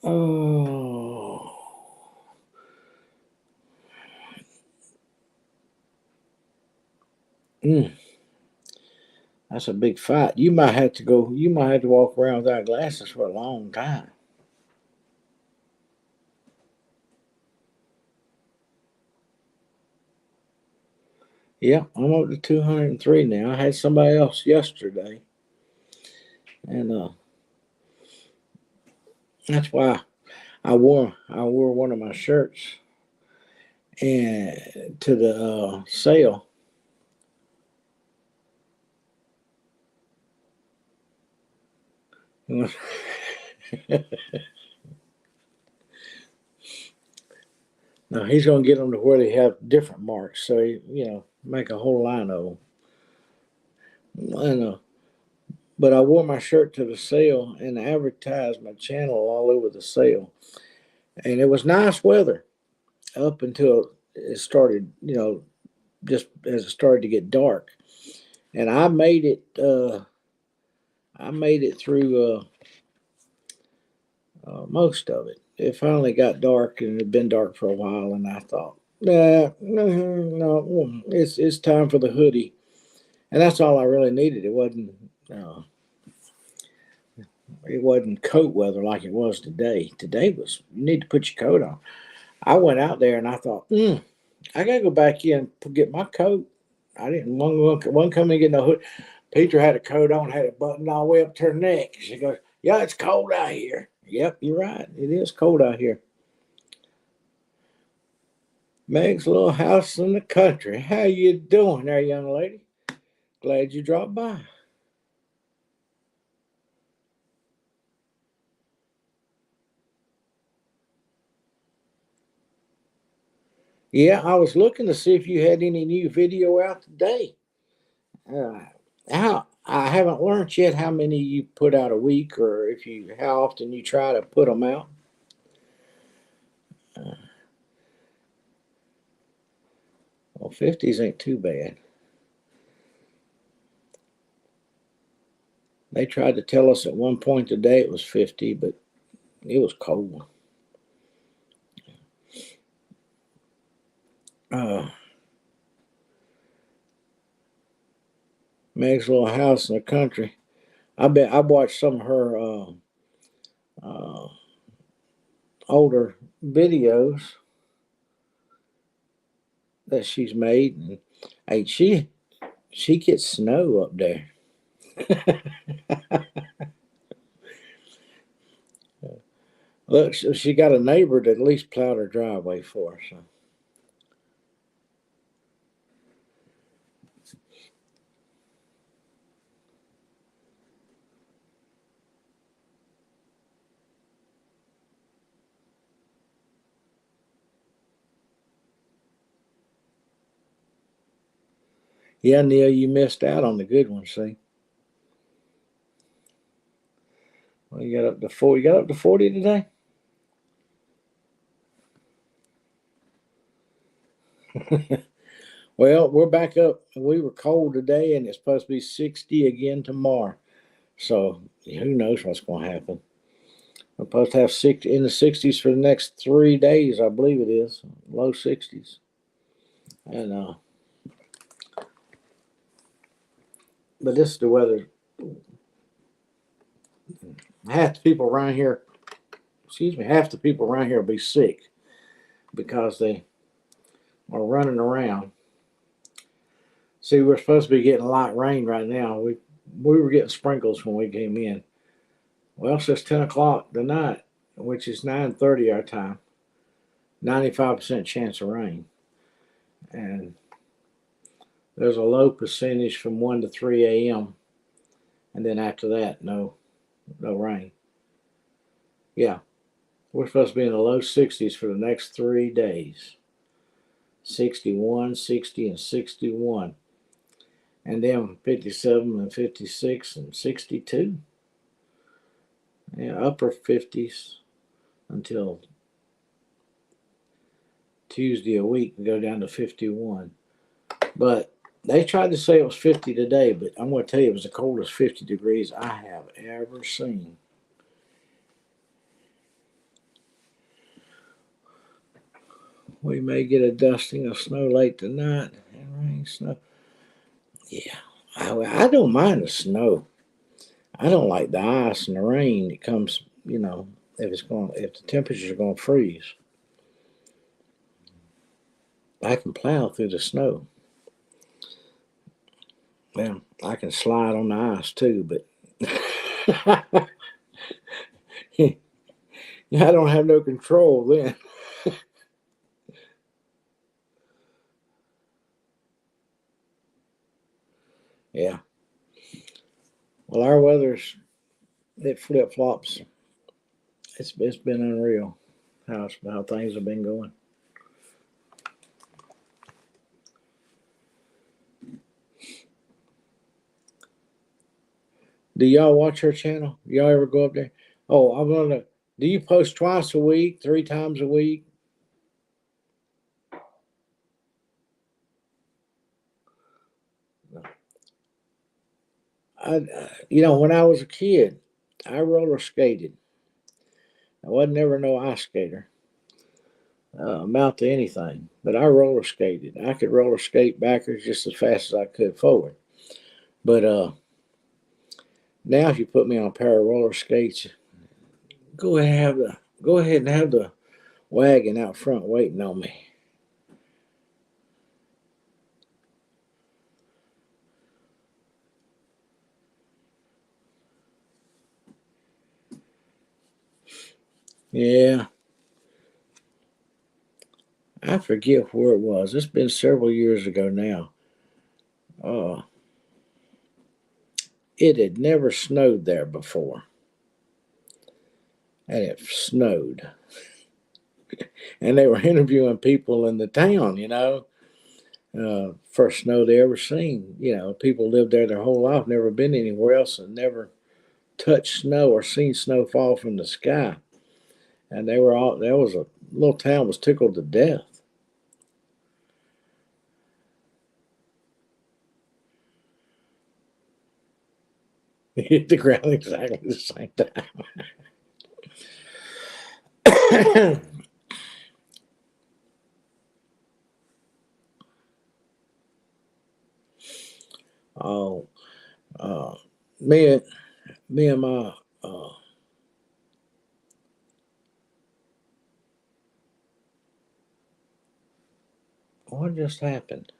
Oh. Mm, that's a big fight. You might have to go. You might have to walk around without glasses for a long time. Yeah, I'm up to 203 now. I had somebody else yesterday, and that's why I wore one of my shirts and to the sale. Now he's gonna get them to where they have different marks, so make a whole line of them. And but I wore my shirt to the sale and advertised my channel all over the sale, and it was nice weather up until it started. Just as it started to get dark, and I made it. I made it through most of it. It finally got dark, and it had been dark for a while, and I thought, nah, no, it's time for the hoodie, and that's all I really needed. Uh, it wasn't coat weather like it was today. Today was you need to put your coat on. I went out there and I thought, I gotta go back in and get my coat. I didn't one come and get no hood. Peter had a coat on, had it buttoned all the way up to her neck. She goes, "Yeah, it's cold out here." Yep, you're right. It is cold out here. Meg's little house in the country. How you doing there, young lady? Glad you dropped by. Yeah, I was looking to see if you had any new video out today. Uh, how I haven't learned yet how many you put out a week, or if you how often you try to put them out. Well, 50s ain't too bad. They tried to tell us at one point today it was 50, but it was cold. Uh, Meg's little house in the country. I bet I watched some of her uh, older videos that she's made, and hey, she gets snow up there. Look, she got a neighbor that at least plowed her driveway for her. So. Yeah, Neil, you missed out on the good one. See, well, you got up to 4. You got up to 40 today. Well, we're back up. We were cold today, and it's supposed to be 60 again tomorrow. So who knows what's going to happen? We're supposed to have 60 in the 60s for the next 3 days, I believe it is. Low 60s, and but this is the weather. Half the people around here, half the people around here will be sick because they are running around. See, we're supposed to be getting light rain right now. We were getting sprinkles when we came in. Well, it's just 10 o'clock tonight, which is 9:30 our time. 95% chance of rain, and there's a low percentage from 1 to 3 a.m. and then after that, no rain. Yeah, we're supposed to be in the low 60s for the next 3 days. 61, 60, and 61, and then 57 and 56 and 62. Yeah, upper 50s until Tuesday a week and go down to 51. But they tried to say it was 50 today, but I'm going to tell you it was the coldest 50 degrees I have ever seen. We may get a dusting of snow late tonight and rain, snow. Yeah, I don't mind the snow. I don't like the ice and the rain. It comes, if the temperatures are going to freeze. I can plow through the snow. Well, I can slide on the ice too, but I don't have no control then. Yeah. Well, our weather's it flip flops. It's been unreal how things have been going. Do y'all watch her channel? Y'all ever go up there? Oh, I'm gonna. Do you post twice a week, 3 times a week? When I was a kid, I roller skated. I wasn't never no ice skater, amount to anything. But I roller skated. I could roller skate backwards just as fast as I could forward. But now if you put me on a pair of roller skates, go ahead and have the wagon out front waiting on me. Yeah, I forget where it was. It's been several years ago now. Uh, it had never snowed there before, and it snowed. And they were interviewing people in the town, first snow they ever seen. People lived there their whole life, never been anywhere else, and never touched snow or seen snow fall from the sky. And they were all there was a little town was tickled to death. It hit the ground exactly the same time. Oh, uh, me and my what just happened?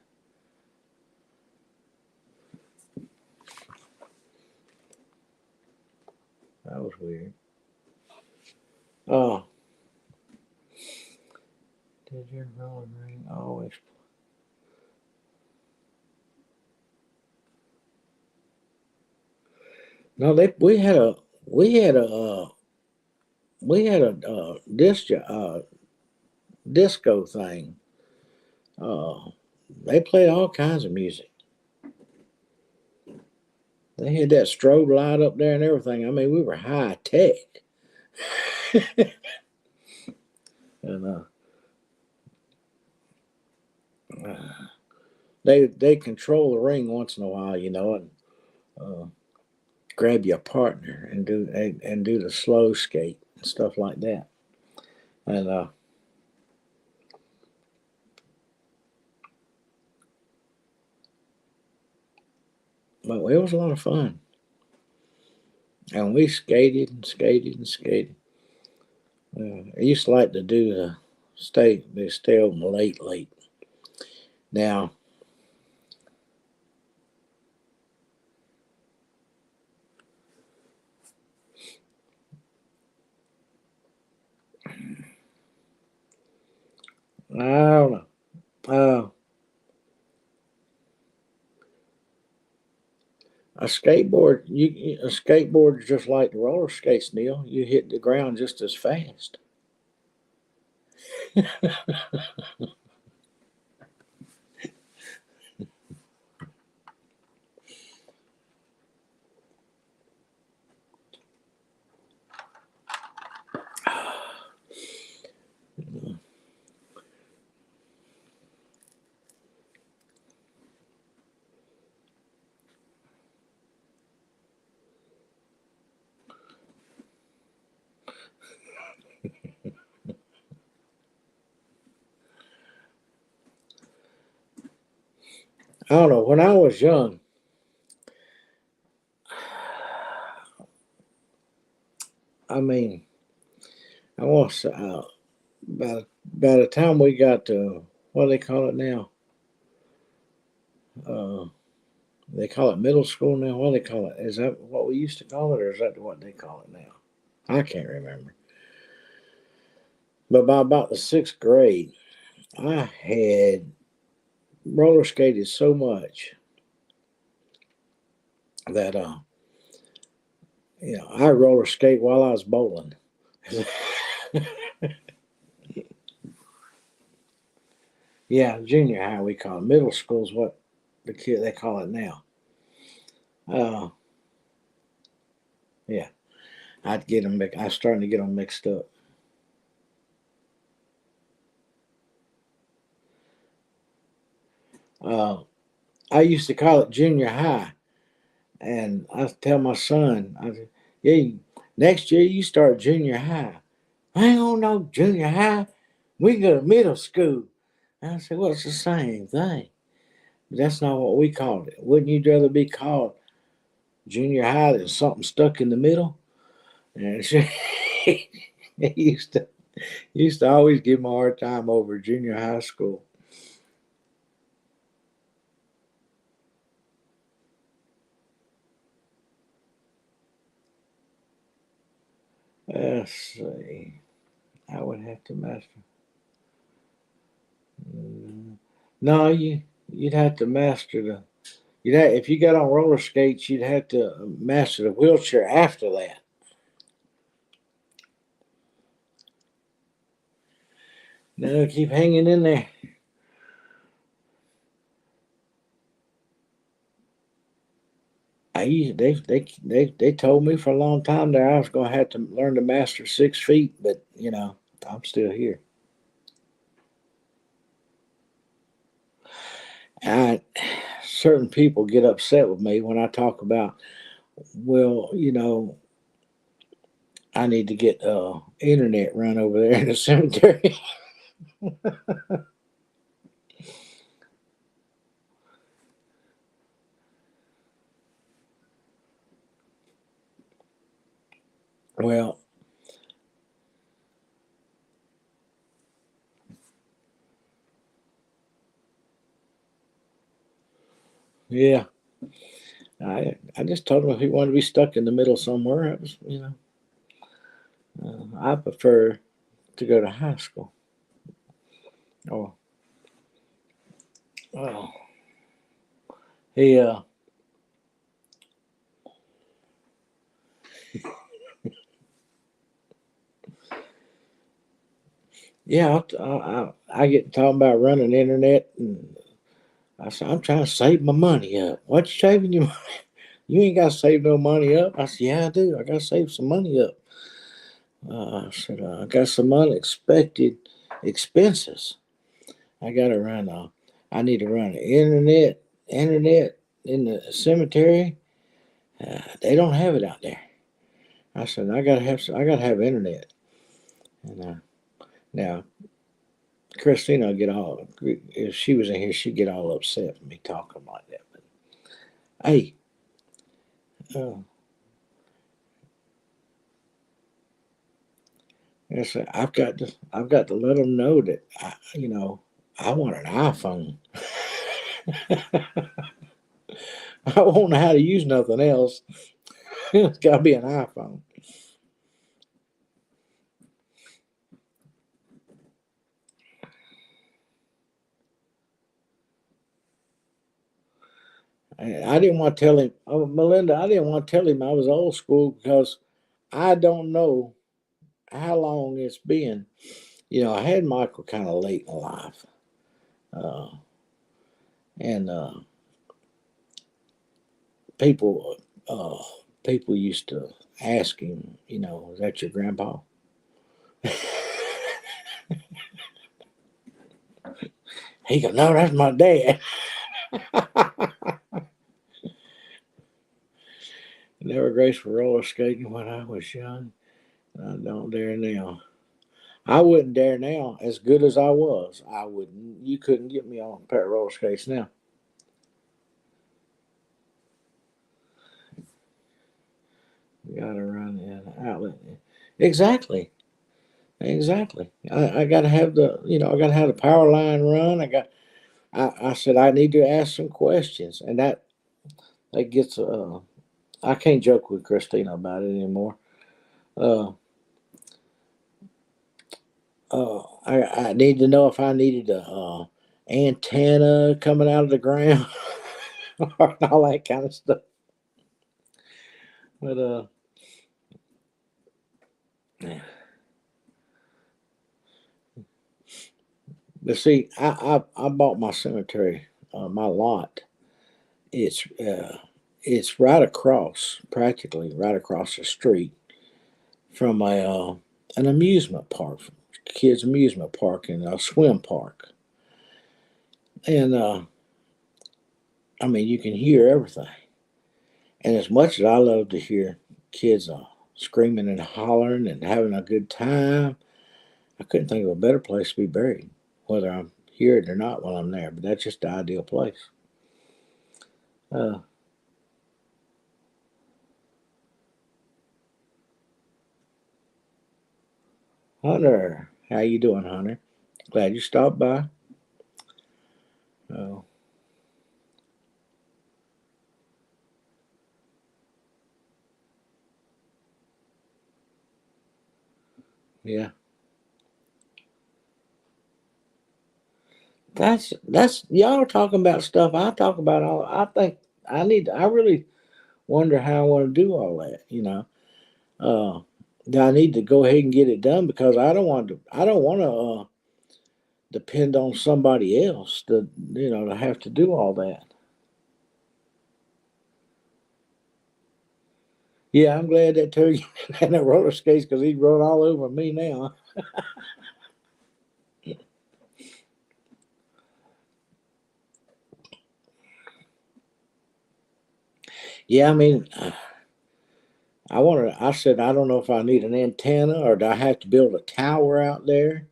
That was weird. Oh, did your rolling ring always? No, we had a disco thing. Uh, they played all kinds of music. They had that strobe light up there and everything. I mean, we were high tech. And they control the ring once in a while, and grab your partner and do the slow skate and stuff like that. And but it was a lot of fun. And we skated and skated and skated. I used to like to do stay open late. Now, I don't know. A skateboard is just like the roller skates, Neil. You hit the ground just as fast. I don't know. When I was young, I mean, I was by the time we got to what do they call it now? Uh, they call it middle school now. What do they call it? Is that what we used to call it, or is that what they call it now? I can't remember. But by about the sixth grade, I had roller skated so much that I roller skate while I was bowling. Yeah, junior high we call it. Middle school's what they call it now. Uh, yeah, I'd get them. I was starting to get them mixed up. Uh, I used to call it junior high, and I tell my son, yeah, next year you start junior high. I ain't gonna no junior high. We can go to middle school. And I said, well, it's the same thing. But that's not what we called it. Wouldn't you rather be called junior high than something stuck in the middle? And he used to always give me a hard time over junior high school. Let's see. I would have to master. No, you'd have to master the. If you got on roller skates, you'd have to master the wheelchair after that. No, keep hanging in there. They told me for a long time there I was going to have to learn to master 6 feet, but I'm still here. Certain people get upset with me when I talk about, well, I need to get internet run over there in the cemetery. Well, yeah. I just told him if he wanted to be stuck in the middle somewhere, it was, I prefer to go to high school. Oh, oh. He yeah, I get talking about running the internet, and I said I'm trying to save my money up. What you saving your money? You ain't got to save no money up. I said, yeah, I do. I got to save some money up. I said I got some unexpected expenses. I got to run. I need to run the internet in the cemetery. They don't have it out there. I said I got to have. I got to have internet. And now Christina will get all. If she was in here, she'd get all upset with me talking like that. But hey, yes, I've got to let them know that I want an iPhone. I won't know how to use nothing else. It's got to be an iPhone. I didn't want to tell him, Melinda. I didn't want to tell him I was old school because I don't know how long it's been. I had Michael kind of late in life, uh, and people uh, people used to ask him, is that your grandpa? He goes, no, that's my dad. Never graced for roller skating when I was young. I don't dare now. I wouldn't dare now. As good as I was, I wouldn't. You couldn't get me on a pair of roller skates now. You gotta run an outlet. Exactly. Exactly. I gotta have I gotta have the power line run. I said I need to ask some questions, and that gets I can't joke with Christina about it anymore. Uh, I need to know if I needed a antenna coming out of the ground or all that kind of stuff. But see, I bought my cemetery, my lot. It's right across, practically right across the street from an amusement park, kids amusement park and a swim park, and I mean you can hear everything. And as much as I love to hear kids screaming and hollering and having a good time, I couldn't think of a better place to be buried, whether I'm hear it or not while I'm there. But that's just the ideal place. Uh, Hunter, how you doing, Hunter? Glad you stopped by. Oh, yeah. That's y'all are talking about stuff I talk about all. I think I need. I really wonder how I want to do all that. Uh, do I need to go ahead and get it done because I don't want to. I don't want to depend on somebody else to to have to do all that. Yeah, I'm glad that Terry had no roller skates because he'd run all over me now. Yeah, I mean, I want to. I said I don't know if I need an antenna or do I have to build a tower out there.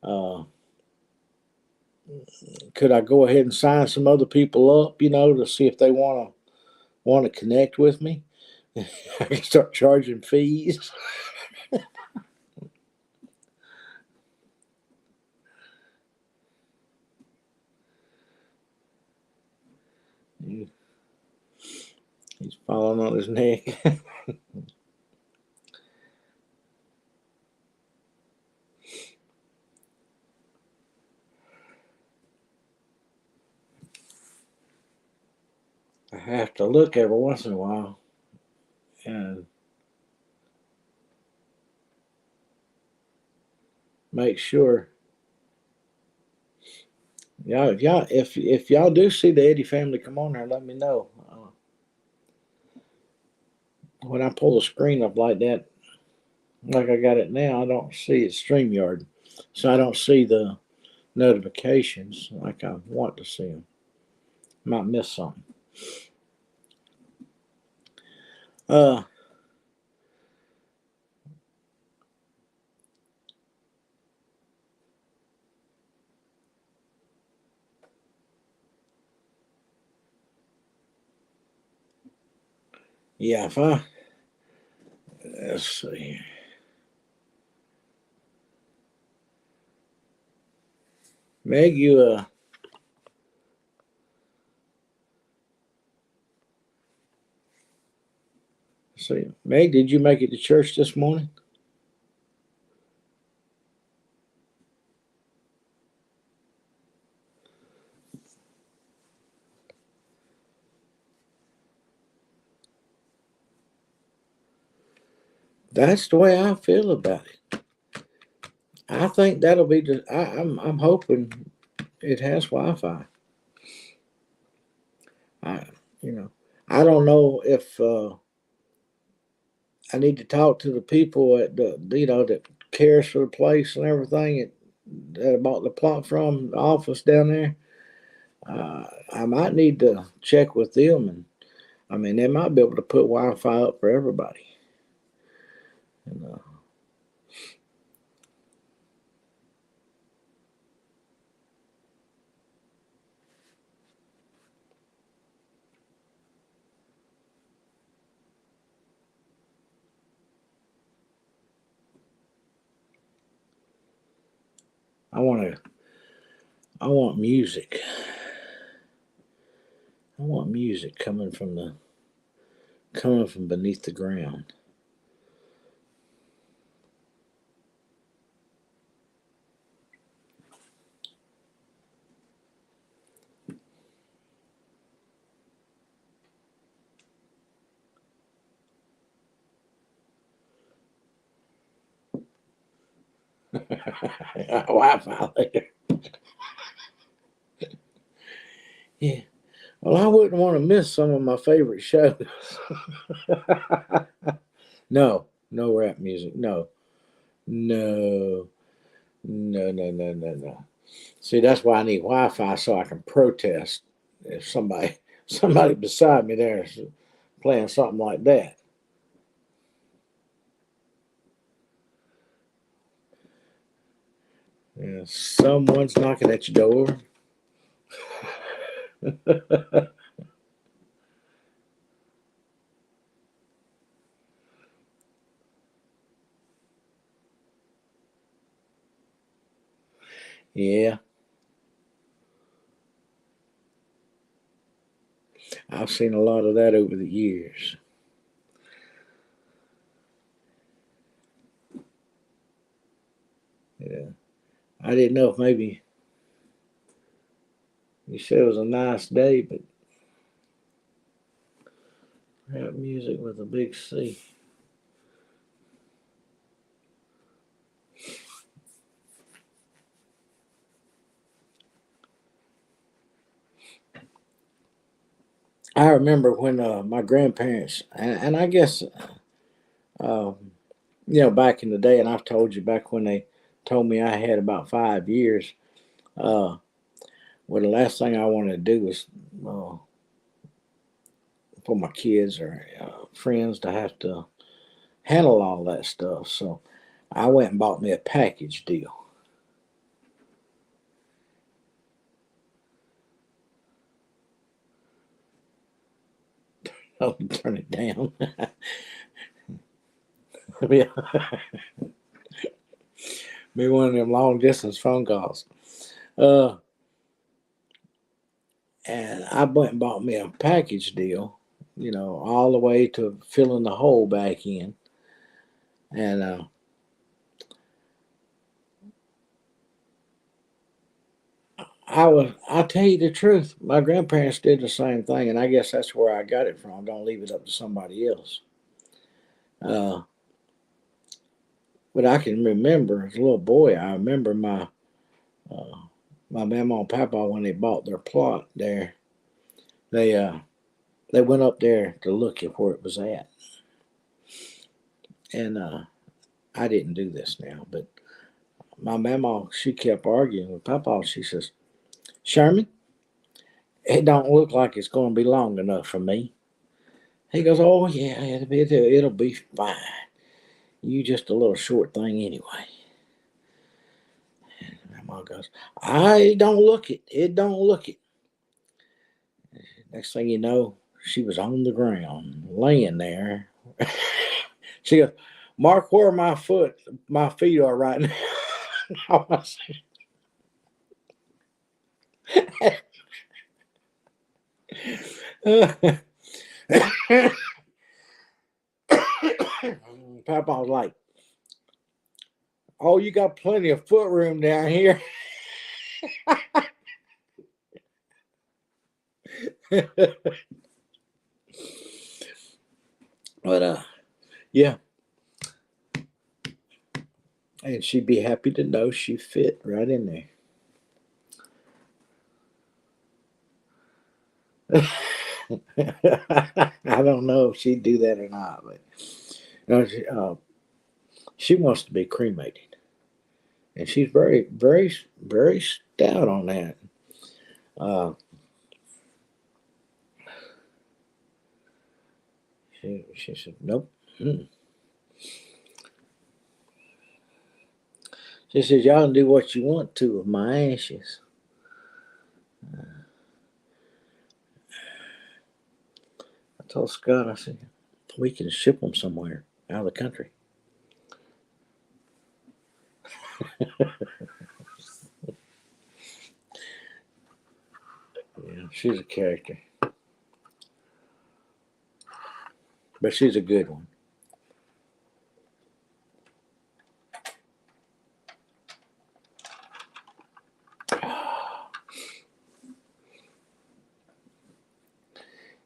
Uh, could I go ahead and sign some other people up, to see if they want to connect with me? I can start charging fees. He's falling on his neck. I have to look every once in a while and make sure. Yeah, if y'all do see the Eddie family, come on there. Let me know. When I pull the screen up like that, like I got it now, I don't see it StreamYard, so I don't see the notifications like I want to see them. Might miss something. Uh, yeah. If I let's see, Meg, you see, Meg, did you make it to church this morning? That's the way I feel about it. I think that'll be. I'm hoping it has Wi-Fi. I you know I don't know if I need to talk to the people at that cares for the place and everything that I bought the plot from the office down there. I might need to check with them, and I mean they might be able to put Wi-Fi up for everybody. And I want to. I want music. I want music coming from beneath the ground. Wi-Fi later. Yeah. Well, I wouldn't want to miss some of my favorite shows. No, no rap music. No, no, no. See, that's why I need Wi-Fi so I can protest if somebody beside me there is playing something like that. Yeah, someone's knocking at your door. Yeah, I've seen a lot of that over the years. Yeah, I didn't know if maybe you said it was a nice day, but rap music with a big C. I remember when my grandparents, and I guess, uh, back in the day, and I've told you back when they told me I had about 5 years, uh, well, the last thing I wanted to do was uh, for my kids or friends to have to handle all that stuff. So I went and bought me a package deal. Don't turn it down. be, be one of them long distance phone calls. Uh, and I went and bought me a package deal, all the way to filling the hole back in. And I'll tell you the truth, my grandparents did the same thing, and I guess that's where I got it from. Don't leave it up to somebody else. Uh, but I can remember as a little boy, I remember uh, my mama and papa when they bought their plot there, they uh, they went up there to look at where it was at, and I didn't do this now, but my mama, she kept arguing with papa. She says, Sherman, it don't look like it's going to be long enough for me. He goes, oh yeah, it'll be fine. You just a little short thing anyway. And Mama goes, I don't look it. It don't look it. Next thing you know, she was on the ground, laying there. She goes, Mark, where my feet are right now. Papa was like, oh, you got plenty of foot room down here. But yeah, and she'd be happy to know she fit right in there. I don't know if she'd do that or not, but she wants to be cremated, and she's very, very, very stout on that. Uh, she said, nope. Mm. She says, y'all can do what you want to with my ashes. I told Scott, I said, we can ship them somewhere out of the country. Yeah, she's a character, but she's a good one.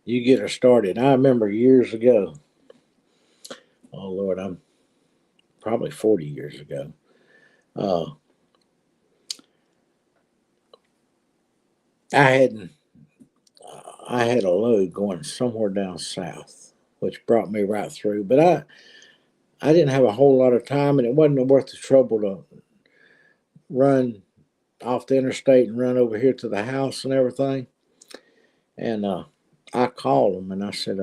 You get her started. I remember years ago. Oh Lord, I'm probably 40 years ago. Uh, I hadn't. I had a load going somewhere down south, which brought me right through. But I didn't have a whole lot of time, and it wasn't worth the trouble to run off the interstate and run over here to the house and everything. And I called them and I said,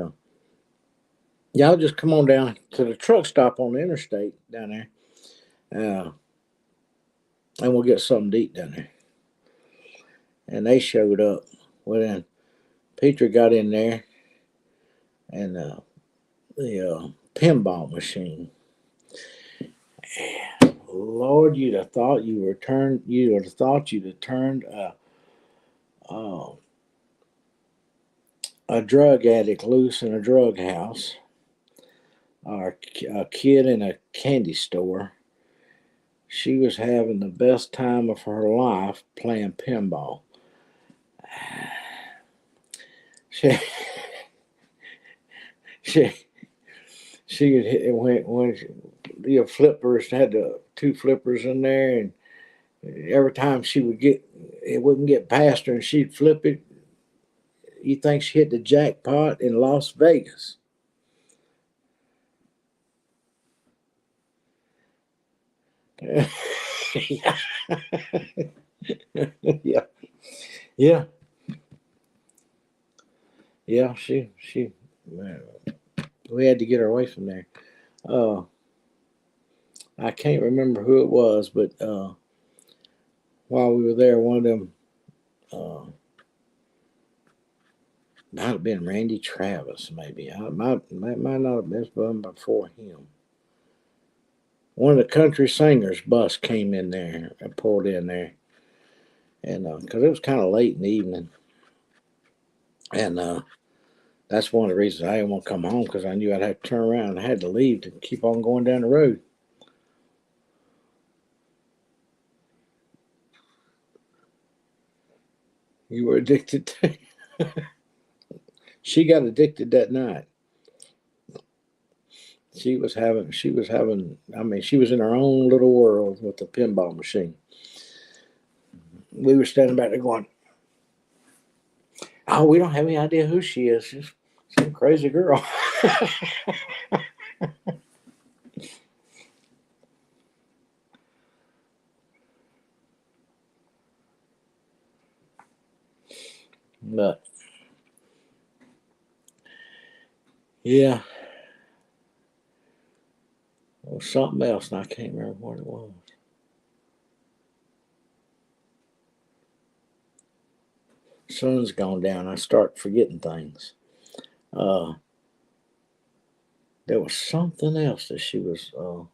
y'all just come on down to the truck stop on the interstate down there. and we'll get something to eat down there. And they showed up. Well, then Peter got in there, and the pinball machine. Lord, you'd have thought you'd have turned a drug addict loose in a drug house, or a kid in a candy store. She was having the best time of her life playing pinball. She she she could hit when flippers had the two flippers in there, and every time she would get it wouldn't get past her, and she'd flip it. You think she hit the jackpot in Las Vegas? Yeah, yeah, yeah, yeah. She. We had to get her away from there. Uh, I can't remember who it was, but while we were there, one of them might have been Randy Travis, maybe. Might not have been before him. One of the country singers bus came in there and pulled in there, and because it was kind of late in the evening, and that's one of the reasons I didn't want to come home, because I knew I'd have to turn around. I had to leave to keep on going down the road. You were addicted to. She got addicted that night. She was having. I mean, she was in her own little world with the pinball machine. We were standing back there going, "Oh, we don't have any idea who she is. She's some crazy girl." But yeah, it was something else, and I can't remember what it was. Sun's gone down. I start forgetting things. Uh, there was something else that she was a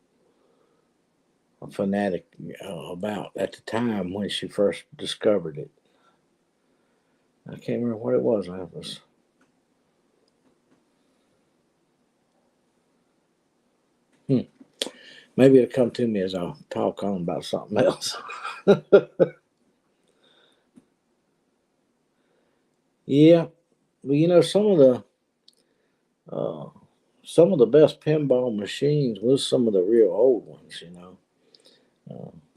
fanatic about at the time when she first discovered it. I can't remember what it was. I was. Hmm. Maybe it'll come to me as I talk on about something else. Yeah, well, uh, some of the best pinball machines was some of the real old ones.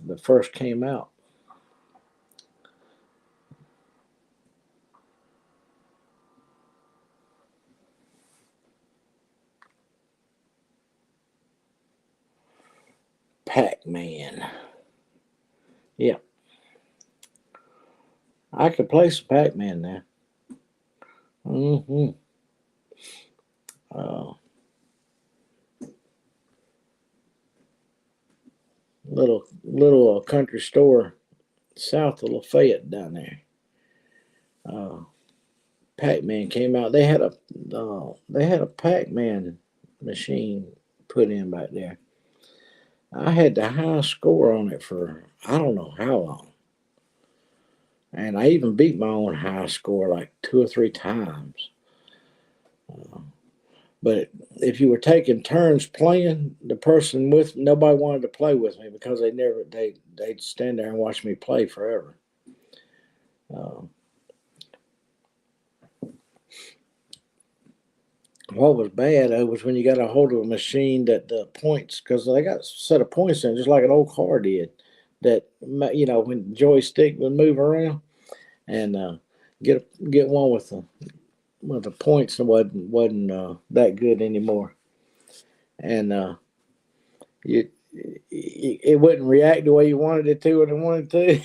That first came out. Pac-Man. Yeah, I could play some Pac-Man now. Hmm. Uh, little country store south of Lafayette down there. Uh, Pac-Man came out. They had a Pac-Man machine put in back there. I had the highest score on it for I don't know how long, and I even beat my own high score like two or three times. Uh, but if you were taking turns playing, the person with nobody wanted to play with me because they'd stand there and watch me play forever. Uh, what was bad though was when you got a hold of a machine that the points, because they got a set of points in just like an old car did, that when the joystick would move around, and get one with the points wasn't that good anymore, and it wouldn't react the way you wanted it to when it wanted to.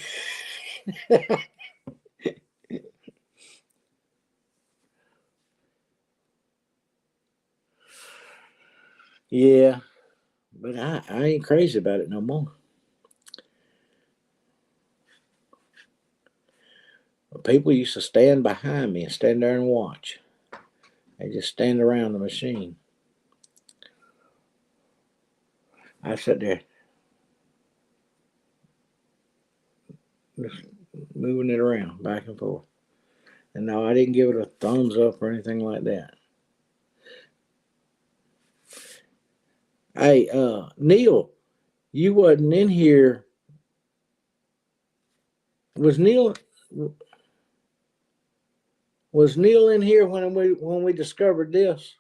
Yeah, but I ain't crazy about it no more. people used to stand behind me and stand there and watch. They just stand around the machine. I sat there just moving it around back and forth. And no, I didn't give it a thumbs up or anything like that. Hey, Neil, you wasn't in here. Was Neil in here when we discovered this?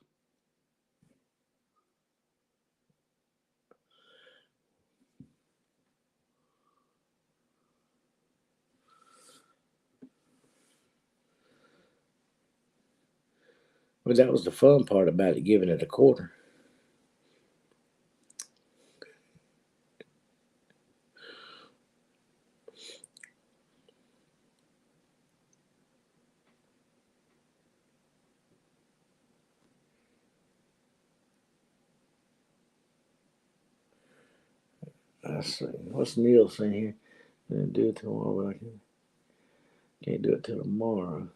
Well, that was the fun part about it, giving it a quarter. Let's see. What's Neil saying here? Do it tomorrow, but I can't do it till tomorrow.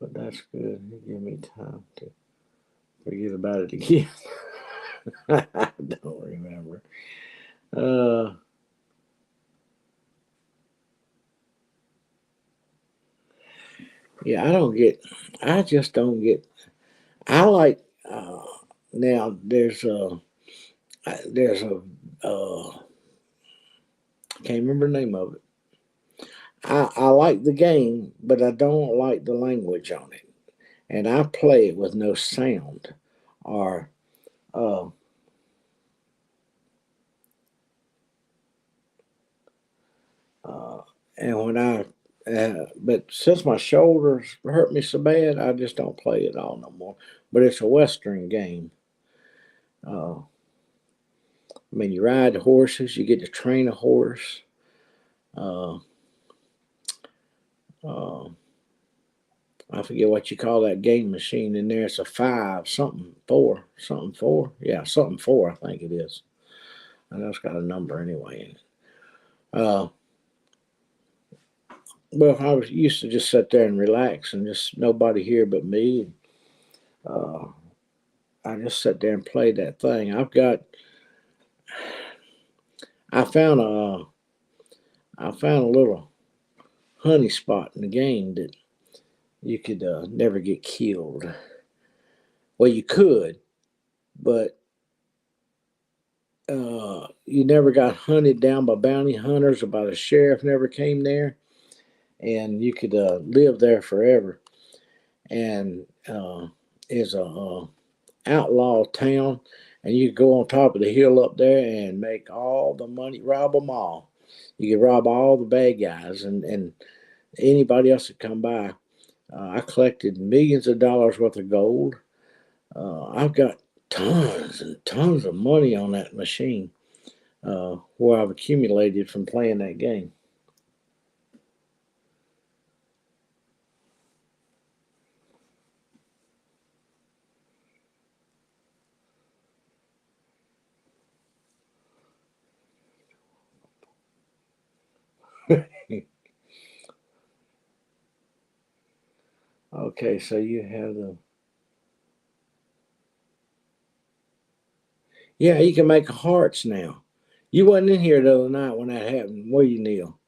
But that's good. You give me time to forget about it again. I don't remember. Yeah, I just don't get. I like. Now there's a can't remember the name of it. I like the game, but I don't like the language on it, and I play it with no sound, or uh, uh, and when but since my shoulders hurt me so bad, I just don't play it all no more. But it's a Western game. I mean, you ride the horses, you get to train a horse. Uh, uh, I forget what you call that game machine in there. It's a something four. Yeah, something four, I think it is. I know it's got a number anyway in it. Well, I was used to just sit there and relax and just nobody here but me. Uh, I just sit there and play that thing. I found I found a little honey spot in the game that you could never get killed. Well, you could, but you never got hunted down by bounty hunters or by the sheriff. Never came there, and you could live there forever. And is a outlaw town, and you could go on top of the hill up there and make all the money, rob them all. You could rob all the bad guys and anybody else that come by. I collected millions of dollars worth of gold. I've got tons and tons of money on that machine where I've accumulated from playing that game. Okay, so you have the. Yeah, you can make hearts now. You wasn't in here the other night when that happened, were you, Neil?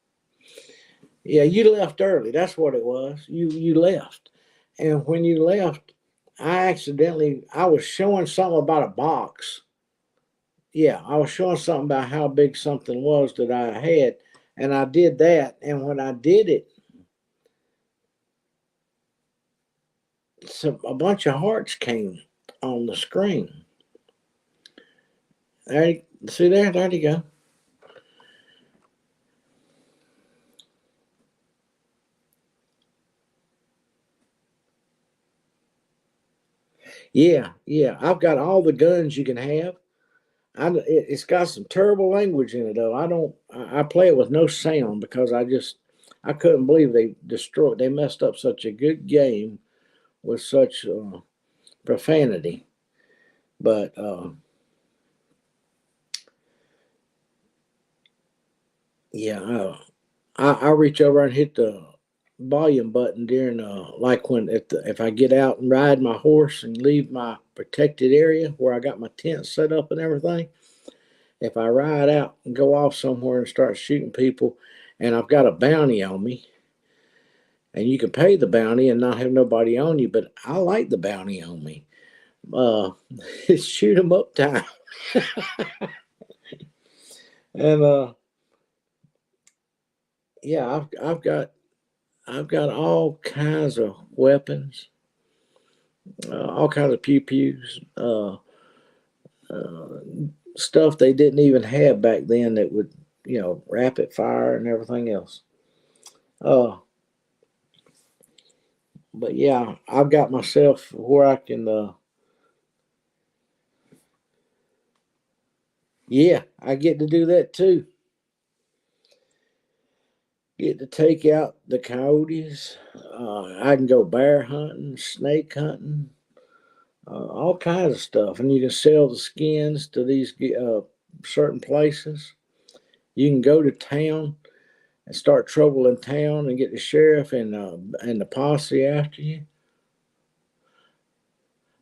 Yeah, you left early. That's what it was. You left, and when you left, I was showing something about a box. Yeah, I was showing something about how big something was that I had, and I did that. And when I did it, a bunch of hearts came on the screen. There, see there, there you go. Yeah, yeah. I've got all the guns you can have. It's got some terrible language in it though. I play it with no sound because I couldn't believe they messed up such a good game with such profanity. But yeah, I reach over and hit the volume button during like when if I get out and ride my horse and leave my protected area where I got my tent set up and everything. If I ride out and go off somewhere and start shooting people, and I've got a bounty on me, and you can pay the bounty and not have nobody on you, but I like the bounty on me. Uh, it's shoot 'em up time, and yeah, I've got all kinds of weapons, all kinds of pew pews, uh, stuff they didn't even have back then that would, rapid fire and everything else. Uh, but yeah, I've got myself where I can. Yeah, I get to do that too. Get to take out the coyotes. I can go bear hunting, snake hunting, all kinds of stuff, and you can sell the skins to these certain places. You can go to town and start trouble in town and get the sheriff and the posse after you.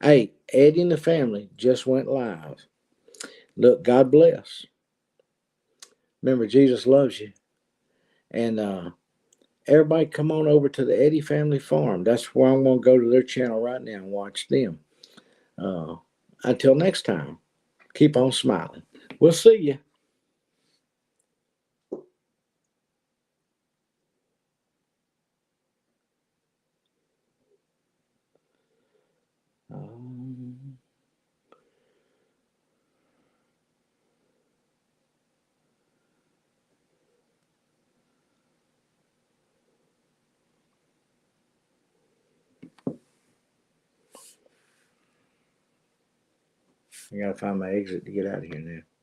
Hey, Eddie and the family just went live. Look, God bless. Remember, Jesus loves you, and everybody come on over to the Eddie Family Farm. That's where I'm going to go to their channel right now and watch them. Uh, until next time, keep on smiling. We'll see you. I got to find my exit to get out of here now.